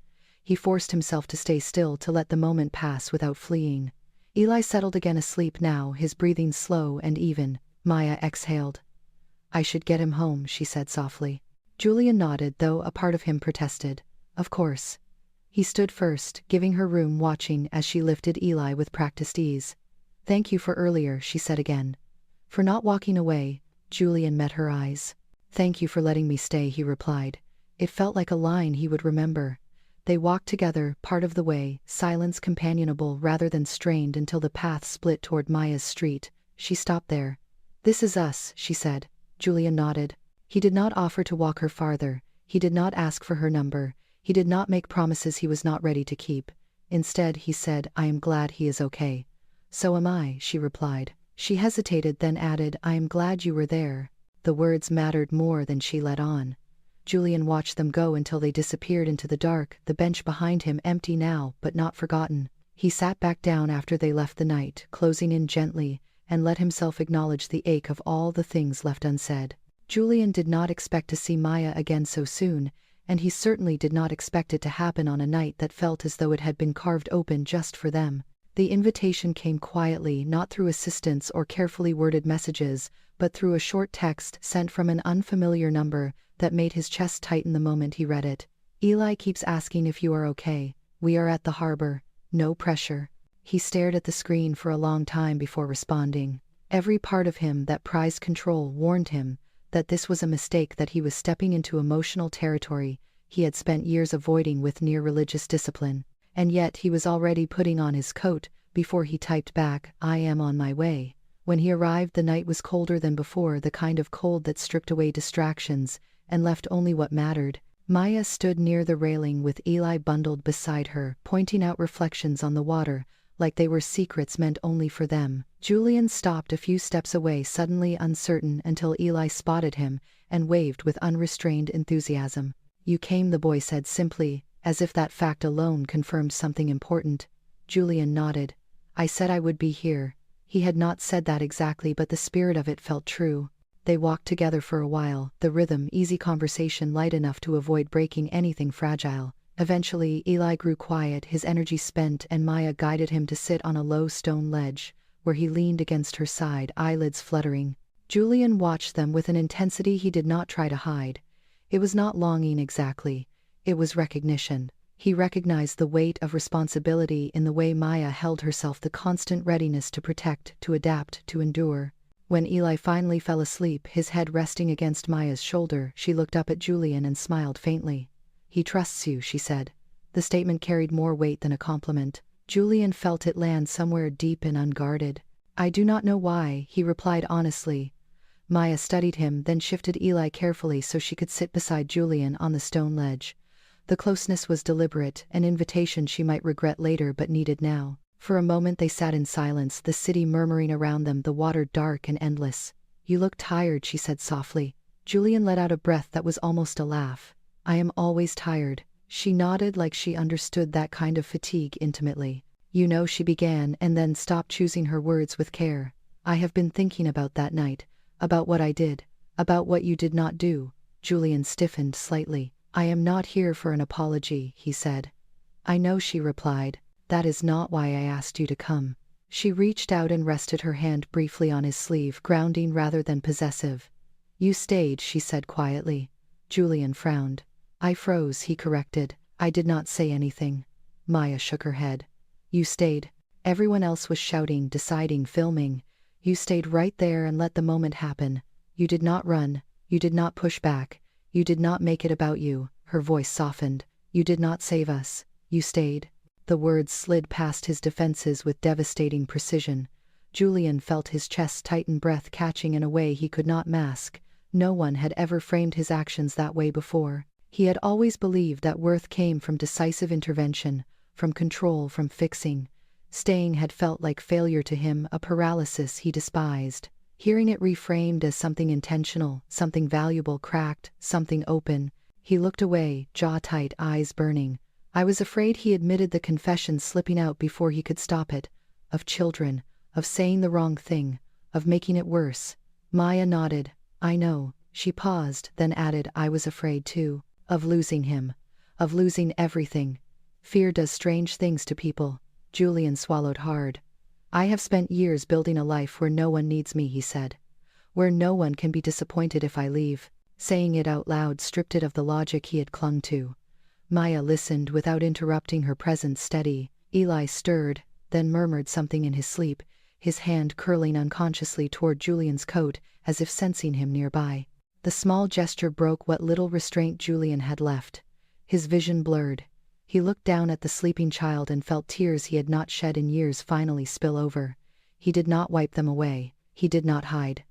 He forced himself to stay still, to let the moment pass without fleeing. Eli settled again, asleep now, his breathing slow and even. Maya exhaled. "I should get him home," she said softly. Julian nodded, though a part of him protested. "Of course." He stood first, giving her room, watching as she lifted Eli with practiced ease. "Thank you for earlier," she said again. "For not walking away." Julian met her eyes. "Thank you for letting me stay," he replied. It felt like a line he would remember. They walked together, part of the way, silence companionable rather than strained, until the path split toward Maya's street. She stopped there. "This is us," she said. Julian nodded. He did not offer to walk her farther. He did not ask for her number. He did not make promises he was not ready to keep. Instead, he said, "I am glad he is okay." "So am I," she replied. She hesitated, then added, "I am glad you were there." The words mattered more than she let on. Julian watched them go until they disappeared into the dark, the bench behind him empty now, but not forgotten. He sat back down after they left the night, closing in gently, and let himself acknowledge the ache of all the things left unsaid. Julian did not expect to see Maya again so soon, and he certainly did not expect it to happen on a night that felt as though it had been carved open just for them. The invitation came quietly, not through assistants or carefully worded messages, but through a short text sent from an unfamiliar number that made his chest tighten the moment he read it. "Eli keeps asking if you are okay. We are at the harbor. No pressure." He stared at the screen for a long time before responding. Every part of him that prized control warned him that this was a mistake, that he was stepping into emotional territory he had spent years avoiding with near religious discipline. And yet he was already putting on his coat before he typed back, "I am on my way." When he arrived, the night was colder than before, the kind of cold that stripped away distractions and left only what mattered. Maya stood near the railing with Eli bundled beside her, pointing out reflections on the water, like they were secrets meant only for them. Julian stopped a few steps away, suddenly uncertain, until Eli spotted him and waved with unrestrained enthusiasm. "You came," the boy said simply, as if that fact alone confirmed something important. Julian nodded. "I said I would be here." He had not said that exactly, but the spirit of it felt true. They walked together for a while, the rhythm, easy conversation light enough to avoid breaking anything fragile. Eventually, Eli grew quiet, his energy spent, and Maya guided him to sit on a low stone ledge, where he leaned against her side, eyelids fluttering. Julian watched them with an intensity he did not try to hide. It was not longing exactly. It was recognition. He recognized the weight of responsibility in the way Maya held herself, the constant readiness to protect, to adapt, to endure. When Eli finally fell asleep, his head resting against Maya's shoulder, she looked up at Julian and smiled faintly. He trusts you, she said. The statement carried more weight than a compliment. Julian felt it land somewhere deep and unguarded. I do not know why, he replied honestly. Maya studied him, then shifted Eli carefully so she could sit beside Julian on the stone ledge. The closeness was deliberate, an invitation she might regret later but needed now. For a moment they sat in silence, the city murmuring around them, the water dark and endless. You look tired, she said softly. Julian let out a breath that was almost a laugh. I am always tired. She nodded like she understood that kind of fatigue intimately. You know, she began, and then stopped, choosing her words with care. I have been thinking about that night, about what I did, about what you did not do. Julian stiffened slightly. I am not here for an apology, he said. I know, she replied. That is not why I asked you to come. She reached out and rested her hand briefly on his sleeve, grounding rather than possessive. You stayed, she said quietly. Julian frowned. I froze, he corrected. I did not say anything. Maya shook her head. You stayed. Everyone else was shouting, deciding, filming. You stayed right there and let the moment happen. You did not run. You did not push back. You did not make it about you. Her voice softened. You did not save us. You stayed. The words slid past his defenses with devastating precision. Julian felt his chest tighten, breath catching in a way he could not mask. No one had ever framed his actions that way before. He had always believed that worth came from decisive intervention, from control, from fixing. Staying had felt like failure to him, a paralysis he despised. Hearing it reframed as something intentional, something valuable, cracked, something open, he looked away, jaw tight, eyes burning. I was afraid, he admitted, the confession slipping out before he could stop it. Of children, of saying the wrong thing, of making it worse. Maya nodded. I know. She paused, then added, I was afraid too. Of losing him. Of losing everything. Fear does strange things to people. Julian swallowed hard. I have spent years building a life where no one needs me, he said. Where no one can be disappointed if I leave. Saying it out loud stripped it of the logic he had clung to. Maya listened without interrupting, her presence steady. Eli stirred, then murmured something in his sleep, his hand curling unconsciously toward Julian's coat, as if sensing him nearby. The small gesture broke what little restraint Julian had left. His vision blurred. He looked down at the sleeping child and felt tears he had not shed in years finally spill over. He did not wipe them away. He did not hide.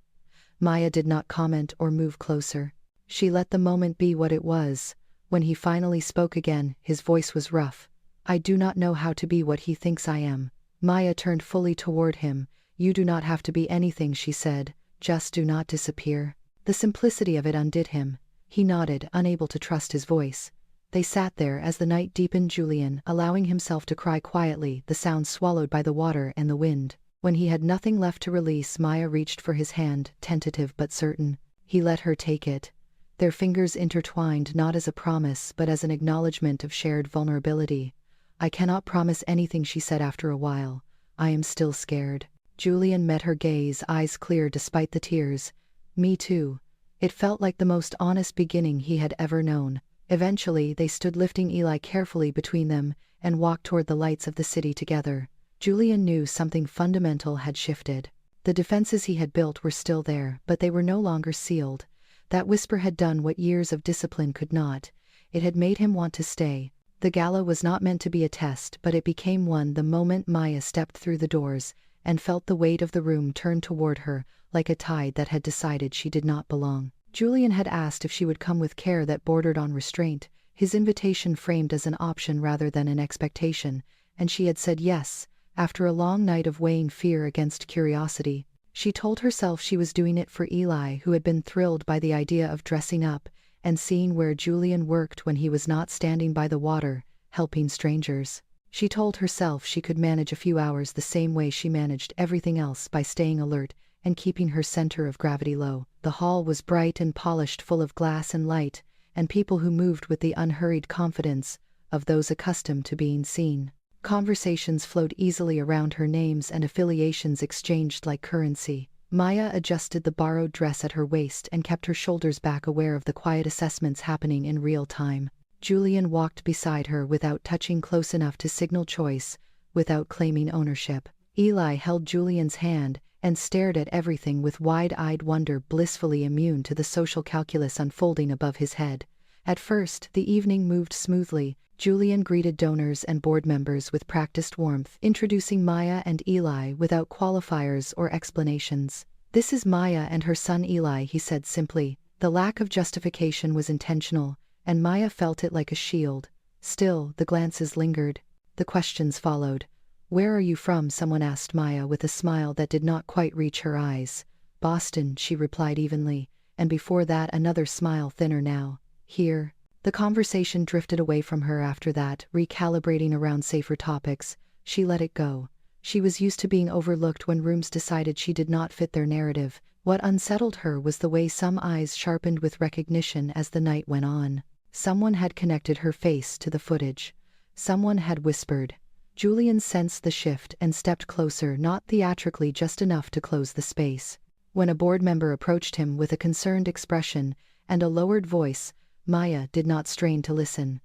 Maya did not comment or move closer. She let the moment be what it was. When he finally spoke again, his voice was rough. I do not know how to be what he thinks I am. Maya turned fully toward him. You do not have to be anything, she said. Just do not disappear. The simplicity of it undid him. He nodded, unable to trust his voice. They sat there as the night deepened, Julian allowing himself to cry quietly, the sound swallowed by the water and the wind. When he had nothing left to release, Maya reached for his hand, tentative but certain. He let her take it. Their fingers intertwined, not as a promise but as an acknowledgement of shared vulnerability. I cannot promise anything, she said after a while. I am still scared. Julian met her gaze, eyes clear despite the tears. Me too. It felt like the most honest beginning he had ever known. Eventually, they stood, lifting Eli carefully between them, and walked toward the lights of the city together. Julian knew something fundamental had shifted. The defenses he had built were still there, but they were no longer sealed. That whisper had done what years of discipline could not. It had made him want to stay. The gala was not meant to be a test, but it became one the moment Maya stepped through the doors, and felt the weight of the room turn toward her, like a tide that had decided she did not belong. Julian had asked if she would come with care that bordered on restraint, his invitation framed as an option rather than an expectation, and she had said yes, after a long night of weighing fear against curiosity. She told herself she was doing it for Eli, who had been thrilled by the idea of dressing up and seeing where Julian worked when he was not standing by the water, helping strangers. She told herself she could manage a few hours the same way she managed everything else, by staying alert and keeping her center of gravity low. The hall was bright and polished, full of glass and light, and people who moved with the unhurried confidence of those accustomed to being seen. Conversations flowed easily around her, names and affiliations exchanged like currency. Maya adjusted the borrowed dress at her waist and kept her shoulders back, aware of the quiet assessments happening in real time. Julian walked beside her without touching close enough to signal choice, without claiming ownership. Eli held Julian's hand and stared at everything with wide-eyed wonder, blissfully immune to the social calculus unfolding above his head. At first, the evening moved smoothly. Julian greeted donors and board members with practiced warmth, introducing Maya and Eli without qualifiers or explanations. "This is Maya and her son Eli," he said simply. The lack of justification was intentional, and Maya felt it like a shield. Still, the glances lingered. The questions followed. "Where are you from?" someone asked Maya with a smile that did not quite reach her eyes. "Boston," she replied evenly, and before that another smile, thinner now. "Here." The conversation drifted away from her after that, recalibrating around safer topics. She let it go. She was used to being overlooked when rooms decided she did not fit their narrative. What unsettled her was the way some eyes sharpened with recognition as the night went on. Someone had connected her face to the footage. Someone had whispered. Julian sensed the shift and stepped closer, not theatrically, just enough to close the space. When a board member approached him with a concerned expression and a lowered voice, Maya did not strain to listen.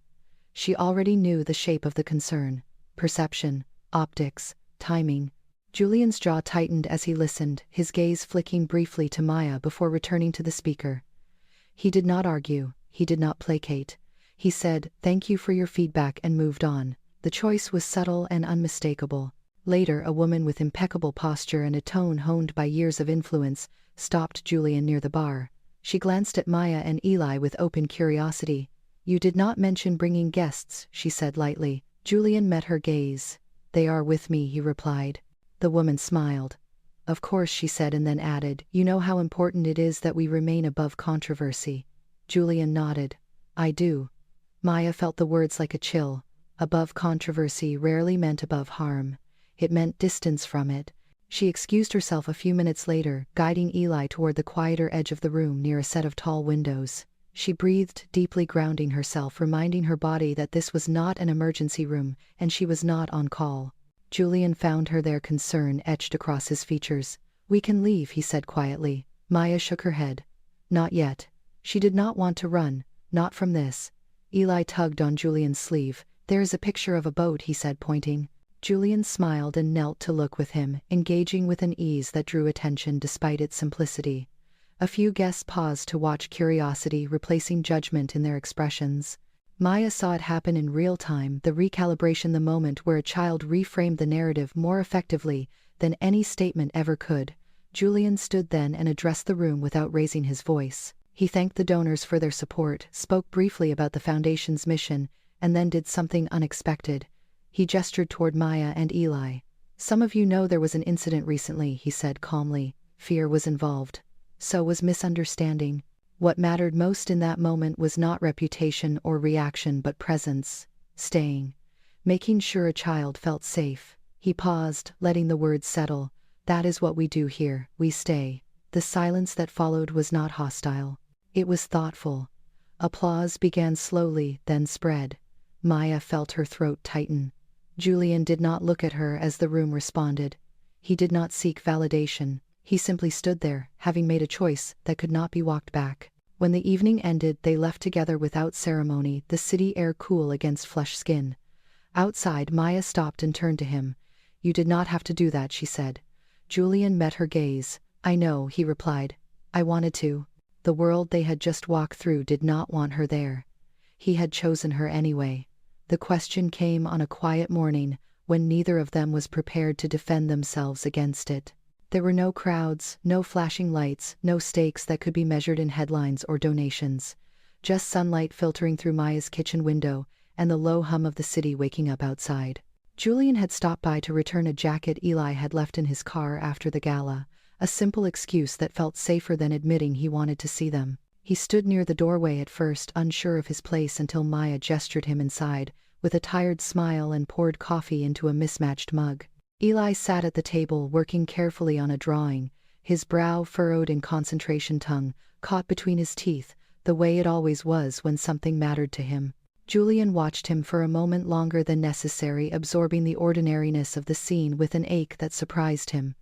She already knew the shape of the concern: perception, optics, timing. Julian's jaw tightened as he listened, his gaze flicking briefly to Maya before returning to the speaker. He did not argue, he did not placate. He said, "Thank you for your feedback," and moved on. The choice was subtle and unmistakable. Later, a woman with impeccable posture and a tone honed by years of influence stopped Julian near the bar. She glanced at Maya and Eli with open curiosity. "You did not mention bringing guests," she said lightly. Julian met her gaze. "They are with me," he replied. The woman smiled. "Of course," she said, and then added, "You know how important it is that we remain above controversy." Julian nodded. "I do." Maya felt the words like a chill. Above controversy rarely meant above harm. It meant distance from it. She excused herself a few minutes later, guiding Eli toward the quieter edge of the room near a set of tall windows. She breathed deeply, grounding herself, reminding her body that this was not an emergency room, and she was not on call. Julian found her there, concern etched across his features. "We can leave," he said quietly. Maya shook her head. "Not yet." She did not want to run, not from this. Eli tugged on Julian's sleeve. "There is a picture of a boat," he said, pointing. Julian smiled and knelt to look with him, engaging with an ease that drew attention despite its simplicity. A few guests paused to watch, curiosity replacing judgment in their expressions. Maya saw it happen in real time, the recalibration, the moment where a child reframed the narrative more effectively than any statement ever could. Julian stood then and addressed the room without raising his voice. He thanked the donors for their support, spoke briefly about the Foundation's mission, and then did something unexpected. He gestured toward Maya and Eli. "Some of you know there was an incident recently," he said calmly. "Fear was involved. So was misunderstanding. What mattered most in that moment was not reputation or reaction but presence, staying, making sure a child felt safe." He paused, letting the words settle. "That is what we do here, we stay." The silence that followed was not hostile. It was thoughtful. Applause began slowly, then spread. Maya felt her throat tighten. Julian did not look at her as the room responded. He did not seek validation. He simply stood there, having made a choice that could not be walked back. When the evening ended, they left together without ceremony, the city air cool against flushed skin. Outside, Maya stopped and turned to him. "You did not have to do that," she said. Julian met her gaze. "I know," he replied. "I wanted to." The world they had just walked through did not want her there. He had chosen her anyway. The question came on a quiet morning, when neither of them was prepared to defend themselves against it. There were no crowds, no flashing lights, no stakes that could be measured in headlines or donations. Just sunlight filtering through Maya's kitchen window, and the low hum of the city waking up outside. Julian had stopped by to return a jacket Eli had left in his car after the gala, a simple excuse that felt safer than admitting he wanted to see them. He stood near the doorway at first, unsure of his place, until Maya gestured him inside, with a tired smile, and poured coffee into a mismatched mug. Eli sat at the table, working carefully on a drawing, his brow furrowed in concentration, tongue caught between his teeth, the way it always was when something mattered to him. Julian watched him for a moment longer than necessary, absorbing the ordinariness of the scene with an ache that surprised him.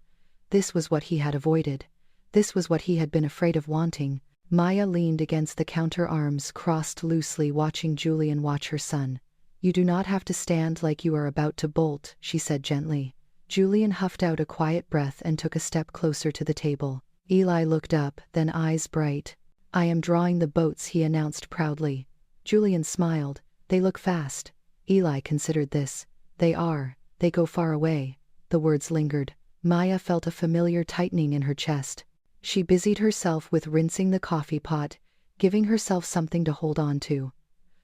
This was what he had avoided. This was what he had been afraid of wanting. Maya leaned against the counter, arms crossed loosely, watching Julian watch her son. "You do not have to stand like you are about to bolt," she said gently. Julian huffed out a quiet breath and took a step closer to the table. Eli looked up, then eyes bright. "I am drawing the boats," he announced proudly. Julian smiled. They look fast. Eli considered this. They go far away. The words lingered. Maya felt a familiar tightening in her chest. She busied herself with rinsing the coffee pot, giving herself something to hold on to.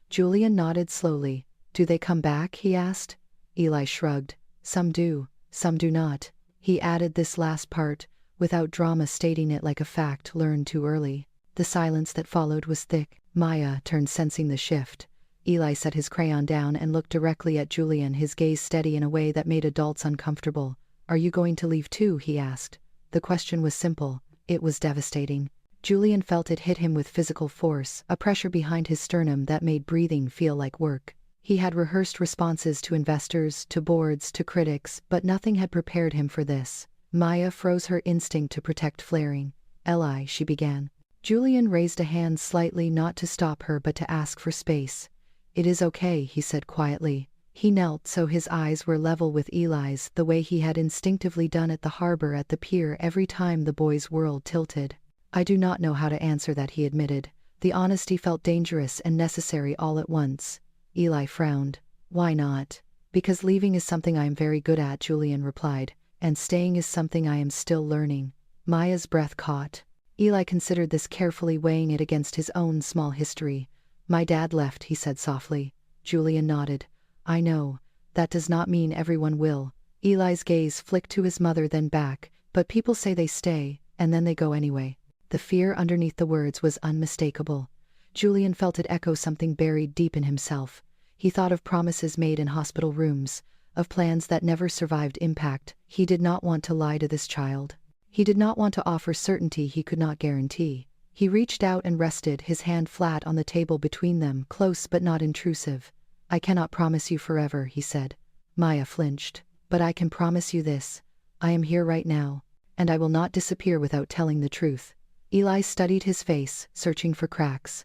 Julian nodded slowly. Do they come back? He asked. Eli shrugged. Some do, some do not. He added this last part, without drama, stating it like a fact learned too early. The silence that followed was thick. Maya turned, sensing the shift. Eli set his crayon down and looked directly at Julian, his gaze steady in a way that made adults uncomfortable. Are you going to leave too? He asked. The question was simple. It was devastating. Julian felt it hit him with physical force, a pressure behind his sternum that made breathing feel like work. He had rehearsed responses to investors, to boards, to critics, but nothing had prepared him for this. Maya froze, her instinct to protect flaring. Eli, she began. Julian raised a hand slightly, not to stop her but to ask for space. It is okay, he said quietly. He knelt so his eyes were level with Eli's, the way he had instinctively done at the harbor, at the pier, every time the boy's world tilted. I do not know how to answer that, he admitted. The honesty felt dangerous and necessary all at once. Eli frowned. Why not? Because leaving is something I am very good at, Julian replied, and staying is something I am still learning. Maya's breath caught. Eli considered this carefully, weighing it against his own small history. My dad left, he said softly. Julian nodded. I know. That does not mean everyone will. Eli's gaze flicked to his mother, then back. But people say they stay, and then they go anyway. The fear underneath the words was unmistakable. Julian felt it echo something buried deep in himself. He thought of promises made in hospital rooms, of plans that never survived impact. He did not want to lie to this child. He did not want to offer certainty he could not guarantee. He reached out and rested his hand flat on the table between them, close but not intrusive. I cannot promise you forever, he said. Maya flinched. But I can promise you this. I am here right now, and I will not disappear without telling the truth. Eli studied his face, searching for cracks.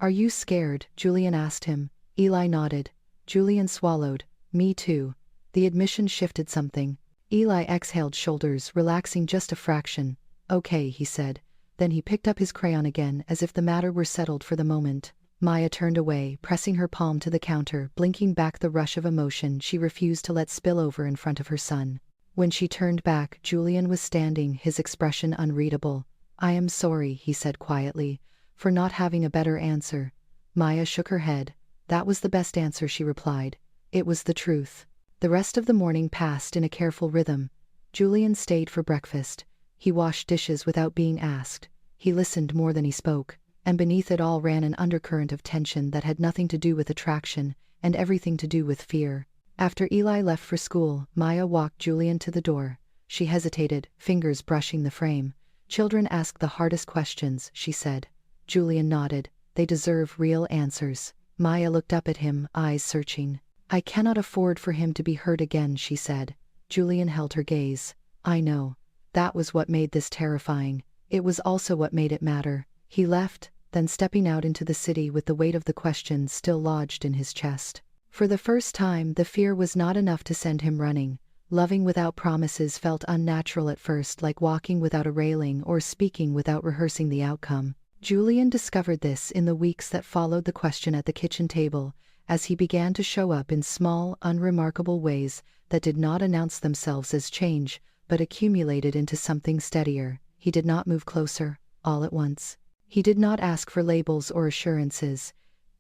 Are you scared? Julian asked him. Eli nodded. Julian swallowed. Me too. The admission shifted something. Eli exhaled, shoulders relaxing just a fraction. Okay, he said. Then he picked up his crayon again, as if the matter were settled for the moment. Maya turned away, pressing her palm to the counter, blinking back the rush of emotion she refused to let spill over in front of her son. When she turned back, Julian was standing, his expression unreadable. I am sorry, he said quietly, for not having a better answer. Maya shook her head. That was the best answer, she replied. It was the truth. The rest of the morning passed in a careful rhythm. Julian stayed for breakfast. He washed dishes without being asked. He listened more than he spoke, and beneath it all ran an undercurrent of tension that had nothing to do with attraction and everything to do with fear. After Eli left for school, Maya walked Julian to the door. She hesitated, fingers brushing the frame. Children ask the hardest questions, she said. Julian nodded. They deserve real answers. Maya looked up at him, eyes searching. I cannot afford for him to be hurt again, she said. Julian held her gaze. I know. That was what made this terrifying. It was also what made it matter. He left, then stepping out into the city with the weight of the questions still lodged in his chest. For the first time, the fear was not enough to send him running. Loving without promises felt unnatural at first, like walking without a railing or speaking without rehearsing the outcome. Julian discovered this in the weeks that followed the question at the kitchen table, as he began to show up in small, unremarkable ways that did not announce themselves as change, but accumulated into something steadier. He did not move closer, all at once. He did not ask for labels or assurances.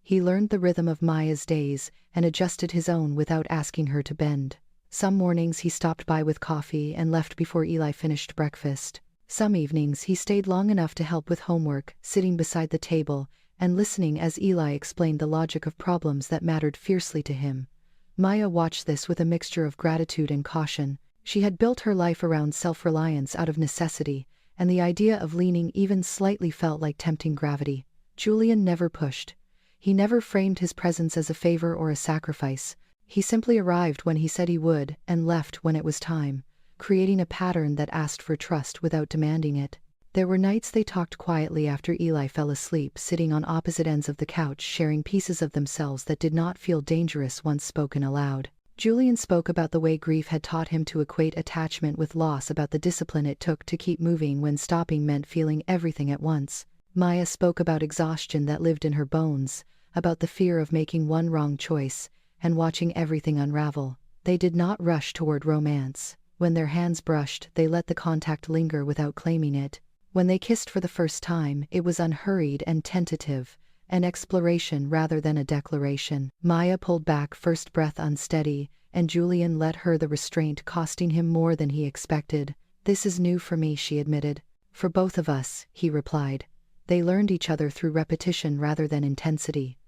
He learned the rhythm of Maya's days and adjusted his own without asking her to bend. Some mornings he stopped by with coffee and left before Eli finished breakfast. Some evenings he stayed long enough to help with homework, sitting beside the table and listening as Eli explained the logic of problems that mattered fiercely to him. Maya watched this with a mixture of gratitude and caution. She had built her life around self-reliance out of necessity, and the idea of leaning even slightly felt like tempting gravity. Julian never pushed. He never framed his presence as a favor or a sacrifice. He simply arrived when he said he would and left when it was time, creating a pattern that asked for trust without demanding it. There were nights they talked quietly after Eli fell asleep, sitting on opposite ends of the couch, sharing pieces of themselves that did not feel dangerous once spoken aloud. Julian spoke about the way grief had taught him to equate attachment with loss, about the discipline it took to keep moving when stopping meant feeling everything at once. Maya spoke about exhaustion that lived in her bones, about the fear of making one wrong choice, and watching everything unravel. They did not rush toward romance. When their hands brushed, they let the contact linger without claiming it. When they kissed for the first time, it was unhurried and tentative, an exploration rather than a declaration. Maya pulled back, first breath unsteady, and Julian let her, the restraint costing him more than he expected. "This is new for me," she admitted. "For both of us," he replied. They learned each other through repetition rather than intensity.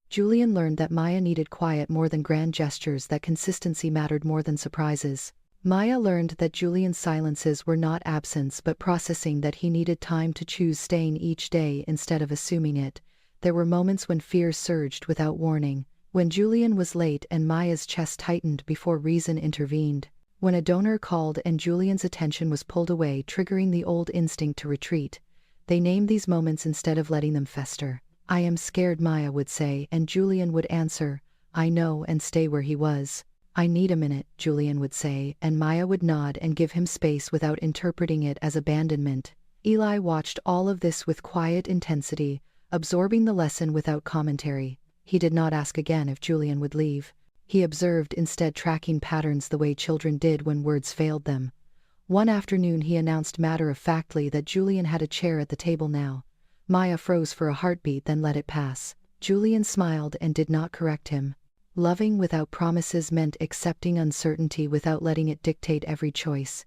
Julian learned that Maya needed quiet more than grand gestures, that consistency mattered more than surprises. Maya learned that Julian's silences were not absence but processing, that he needed time to choose staying each day instead of assuming it. There were moments when fear surged without warning, when Julian was late and Maya's chest tightened before reason intervened, when a donor called and Julian's attention was pulled away, triggering the old instinct to retreat. They named these moments instead of letting them fester. "I am scared," Maya would say, and Julian would answer, "I know," and stay where he was. "I need a minute," Julian would say, and Maya would nod and give him space without interpreting it as abandonment. Eli watched all of this with quiet intensity, absorbing the lesson without commentary. He did not ask again if Julian would leave. He observed, instead, tracking patterns the way children did when words failed them. One afternoon he announced matter-of-factly that Julian had a chair at the table now. Maya froze for a heartbeat, then let it pass. Julian smiled and did not correct him. Loving without promises meant accepting uncertainty without letting it dictate every choice.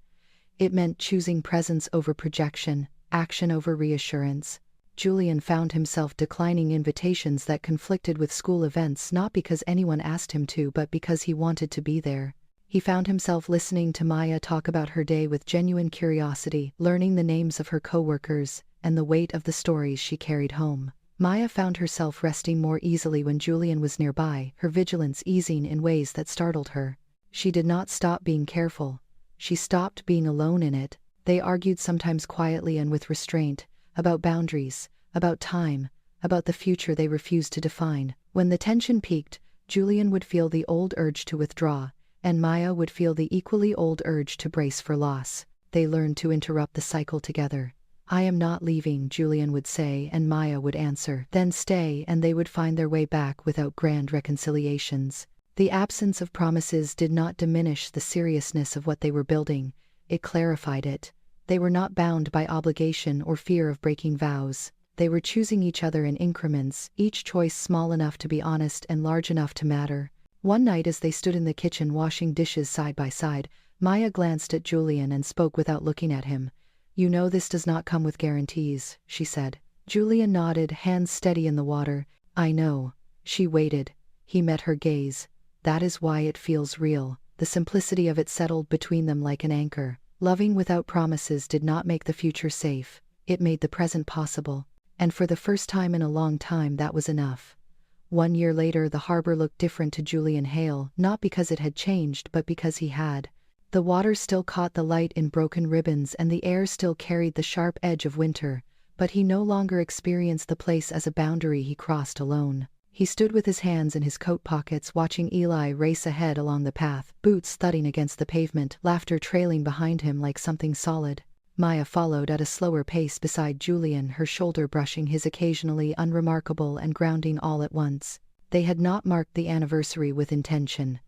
It meant choosing presence over projection, action over reassurance. Julian found himself declining invitations that conflicted with school events, not because anyone asked him to but because he wanted to be there. He found himself listening to Maya talk about her day with genuine curiosity, learning the names of her coworkers and the weight of the stories she carried home. Maya found herself resting more easily when Julian was nearby, her vigilance easing in ways that startled her. She did not stop being careful. She stopped being alone in it. They argued, sometimes quietly and with restraint, about boundaries, about time, about the future they refused to define. When the tension peaked, Julian would feel the old urge to withdraw, and Maya would feel the equally old urge to brace for loss. They learned to interrupt the cycle together. "I am not leaving," Julian would say, and Maya would answer, "Then stay," and they would find their way back without grand reconciliations. The absence of promises did not diminish the seriousness of what they were building, it clarified it. They were not bound by obligation or fear of breaking vows. They were choosing each other in increments, each choice small enough to be honest and large enough to matter. One night, as they stood in the kitchen washing dishes side by side, Maya glanced at Julian and spoke without looking at him. "You know this does not come with guarantees," she said. Julian nodded, hands steady in the water. "I know." She waited. He met her gaze. "That is why it feels real." The simplicity of it settled between them like an anchor. Loving without promises did not make the future safe. It made the present possible. And for the first time in a long time, that was enough. 1 year later, the harbor looked different to Julian Hale, not because it had changed but because he had. The water still caught the light in broken ribbons and the air still carried the sharp edge of winter, but he no longer experienced the place as a boundary he crossed alone. He stood with his hands in his coat pockets, watching Eli race ahead along the path, boots thudding against the pavement, laughter trailing behind him like something solid. Maya followed at a slower pace beside Julian, her shoulder brushing his occasionally, unremarkable and grounding all at once. They had not marked the anniversary with intention.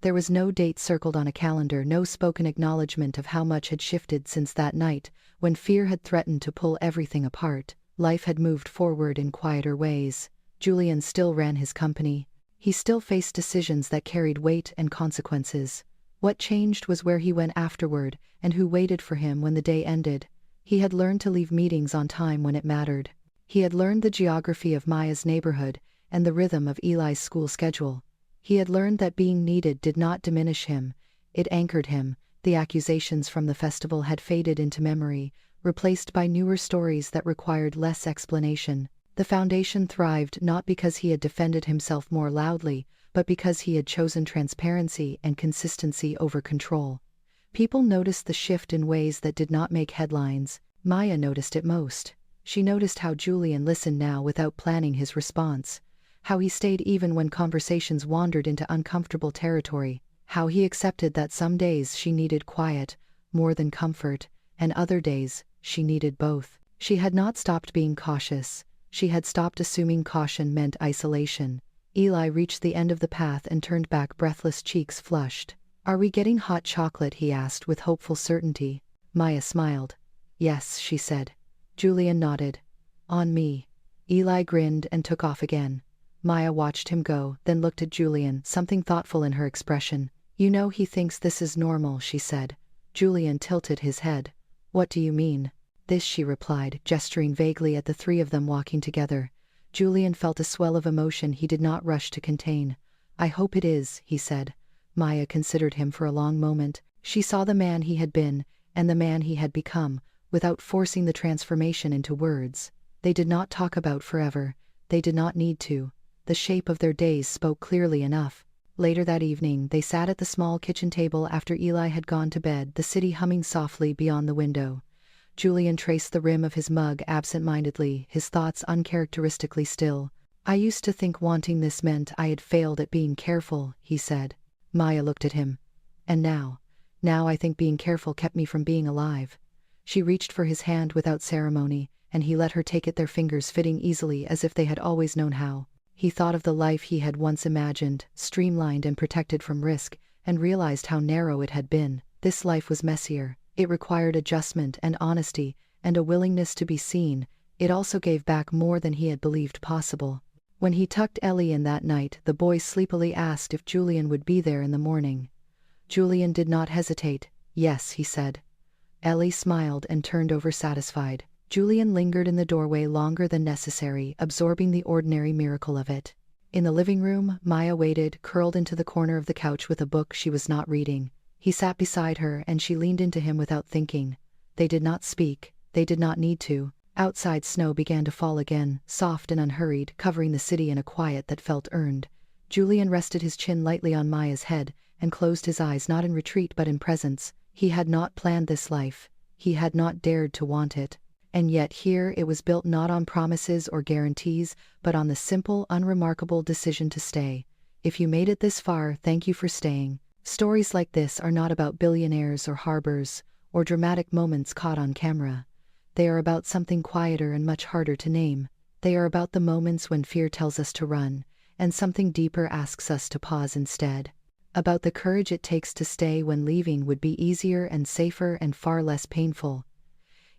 There was no date circled on a calendar, no spoken acknowledgement of how much had shifted since that night, when fear had threatened to pull everything apart. Life had moved forward in quieter ways. Julian still ran his company. He still faced decisions that carried weight and consequences. What changed was where he went afterward, and who waited for him when the day ended. He had learned to leave meetings on time when it mattered. He had learned the geography of Maya's neighborhood and the rhythm of Eli's school schedule. He had learned that being needed did not diminish him, it anchored him. The accusations from the festival had faded into memory, replaced by newer stories that required less explanation. The foundation thrived not because he had defended himself more loudly, but because he had chosen transparency and consistency over control. People noticed the shift in ways that did not make headlines. Maya noticed it most. She noticed how Julian listened now without planning his response, how he stayed even when conversations wandered into uncomfortable territory, how he accepted that some days she needed quiet, more than comfort, and other days she needed both. She had not stopped being cautious. She had stopped assuming caution meant isolation. Eli reached the end of the path and turned back, breathless, cheeks flushed. "Are we getting hot chocolate?" he asked with hopeful certainty. Maya smiled. "Yes," she said. Julian nodded. "On me." Eli grinned and took off again. Maya watched him go, then looked at Julian, something thoughtful in her expression. "You know he thinks this is normal," she said. Julian tilted his head. "What do you mean?" "This," she replied, gesturing vaguely at the three of them walking together. Julian felt a swell of emotion he did not rush to contain. "I hope it is," he said. Maya considered him for a long moment. She saw the man he had been, and the man he had become, without forcing the transformation into words. They did not talk about forever. They did not need to. The shape of their days spoke clearly enough. Later that evening, they sat at the small kitchen table after Eli had gone to bed, the city humming softly beyond the window. Julian traced the rim of his mug absent-mindedly, his thoughts uncharacteristically still. "I used to think wanting this meant I had failed at being careful," he said. Maya looked at him. "And now? Now I think being careful kept me from being alive." She reached for his hand without ceremony, and he let her take it, their fingers fitting easily as if they had always known how. He thought of the life he had once imagined, streamlined and protected from risk, and realized how narrow it had been. This life was messier. It required adjustment and honesty, and a willingness to be seen. It also gave back more than he had believed possible. When he tucked Ellie in that night, the boy sleepily asked if Julian would be there in the morning. Julian did not hesitate. "Yes," he said. Ellie smiled and turned over satisfied. Julian lingered in the doorway longer than necessary, absorbing the ordinary miracle of it. In the living room, Maya waited, curled into the corner of the couch with a book she was not reading. He sat beside her, and she leaned into him without thinking. They did not speak. They did not need to. Outside, snow began to fall again, soft and unhurried, covering the city in a quiet that felt earned. Julian rested his chin lightly on Maya's head, and closed his eyes, not in retreat but in presence. He had not planned this life. He had not dared to want it. And yet here it was, built not on promises or guarantees, but on the simple, unremarkable decision to stay. If you made it this far, thank you for staying. Stories like this are not about billionaires or harbors, or dramatic moments caught on camera. They are about something quieter and much harder to name. They are about the moments when fear tells us to run, and something deeper asks us to pause instead. About the courage it takes to stay when leaving would be easier and safer and far less painful.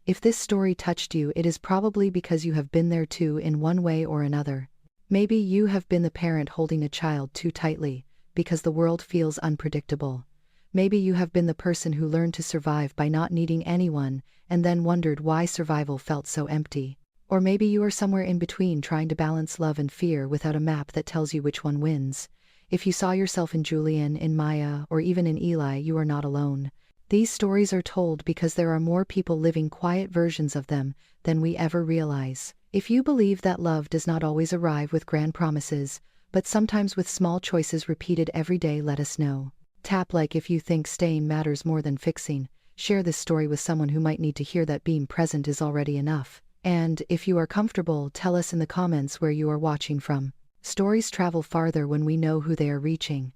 If this story touched you, it is probably because you have been there too, in one way or another. Maybe you have been the parent holding a child too tightly, because the world feels unpredictable. Maybe you have been the person who learned to survive by not needing anyone, and then wondered why survival felt so empty. Or maybe you are somewhere in between, trying to balance love and fear without a map that tells you which one wins. If you saw yourself in Julian, in Maya, or even in Eli, you are not alone. These stories are told because there are more people living quiet versions of them than we ever realize. If you believe that love does not always arrive with grand promises, but sometimes with small choices repeated every day, let us know. Tap like if you think staying matters more than fixing. Share this story with someone who might need to hear that being present is already enough. And, if you are comfortable, tell us in the comments where you are watching from. Stories travel farther when we know who they are reaching.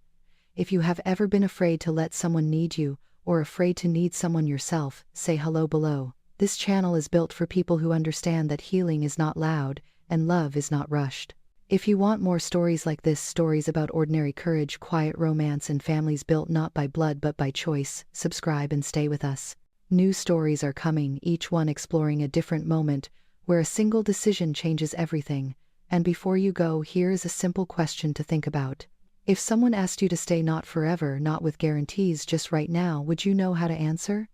If you have ever been afraid to let someone need you, or afraid to need someone yourself, say hello below. This channel is built for people who understand that healing is not loud, and love is not rushed. If you want more stories like this, stories about ordinary courage, quiet romance, and families built not by blood but by choice, subscribe and stay with us. New stories are coming, each one exploring a different moment, where a single decision changes everything. And before you go, here is a simple question to think about. If someone asked you to stay, not forever, not with guarantees, just right now, would you know how to answer?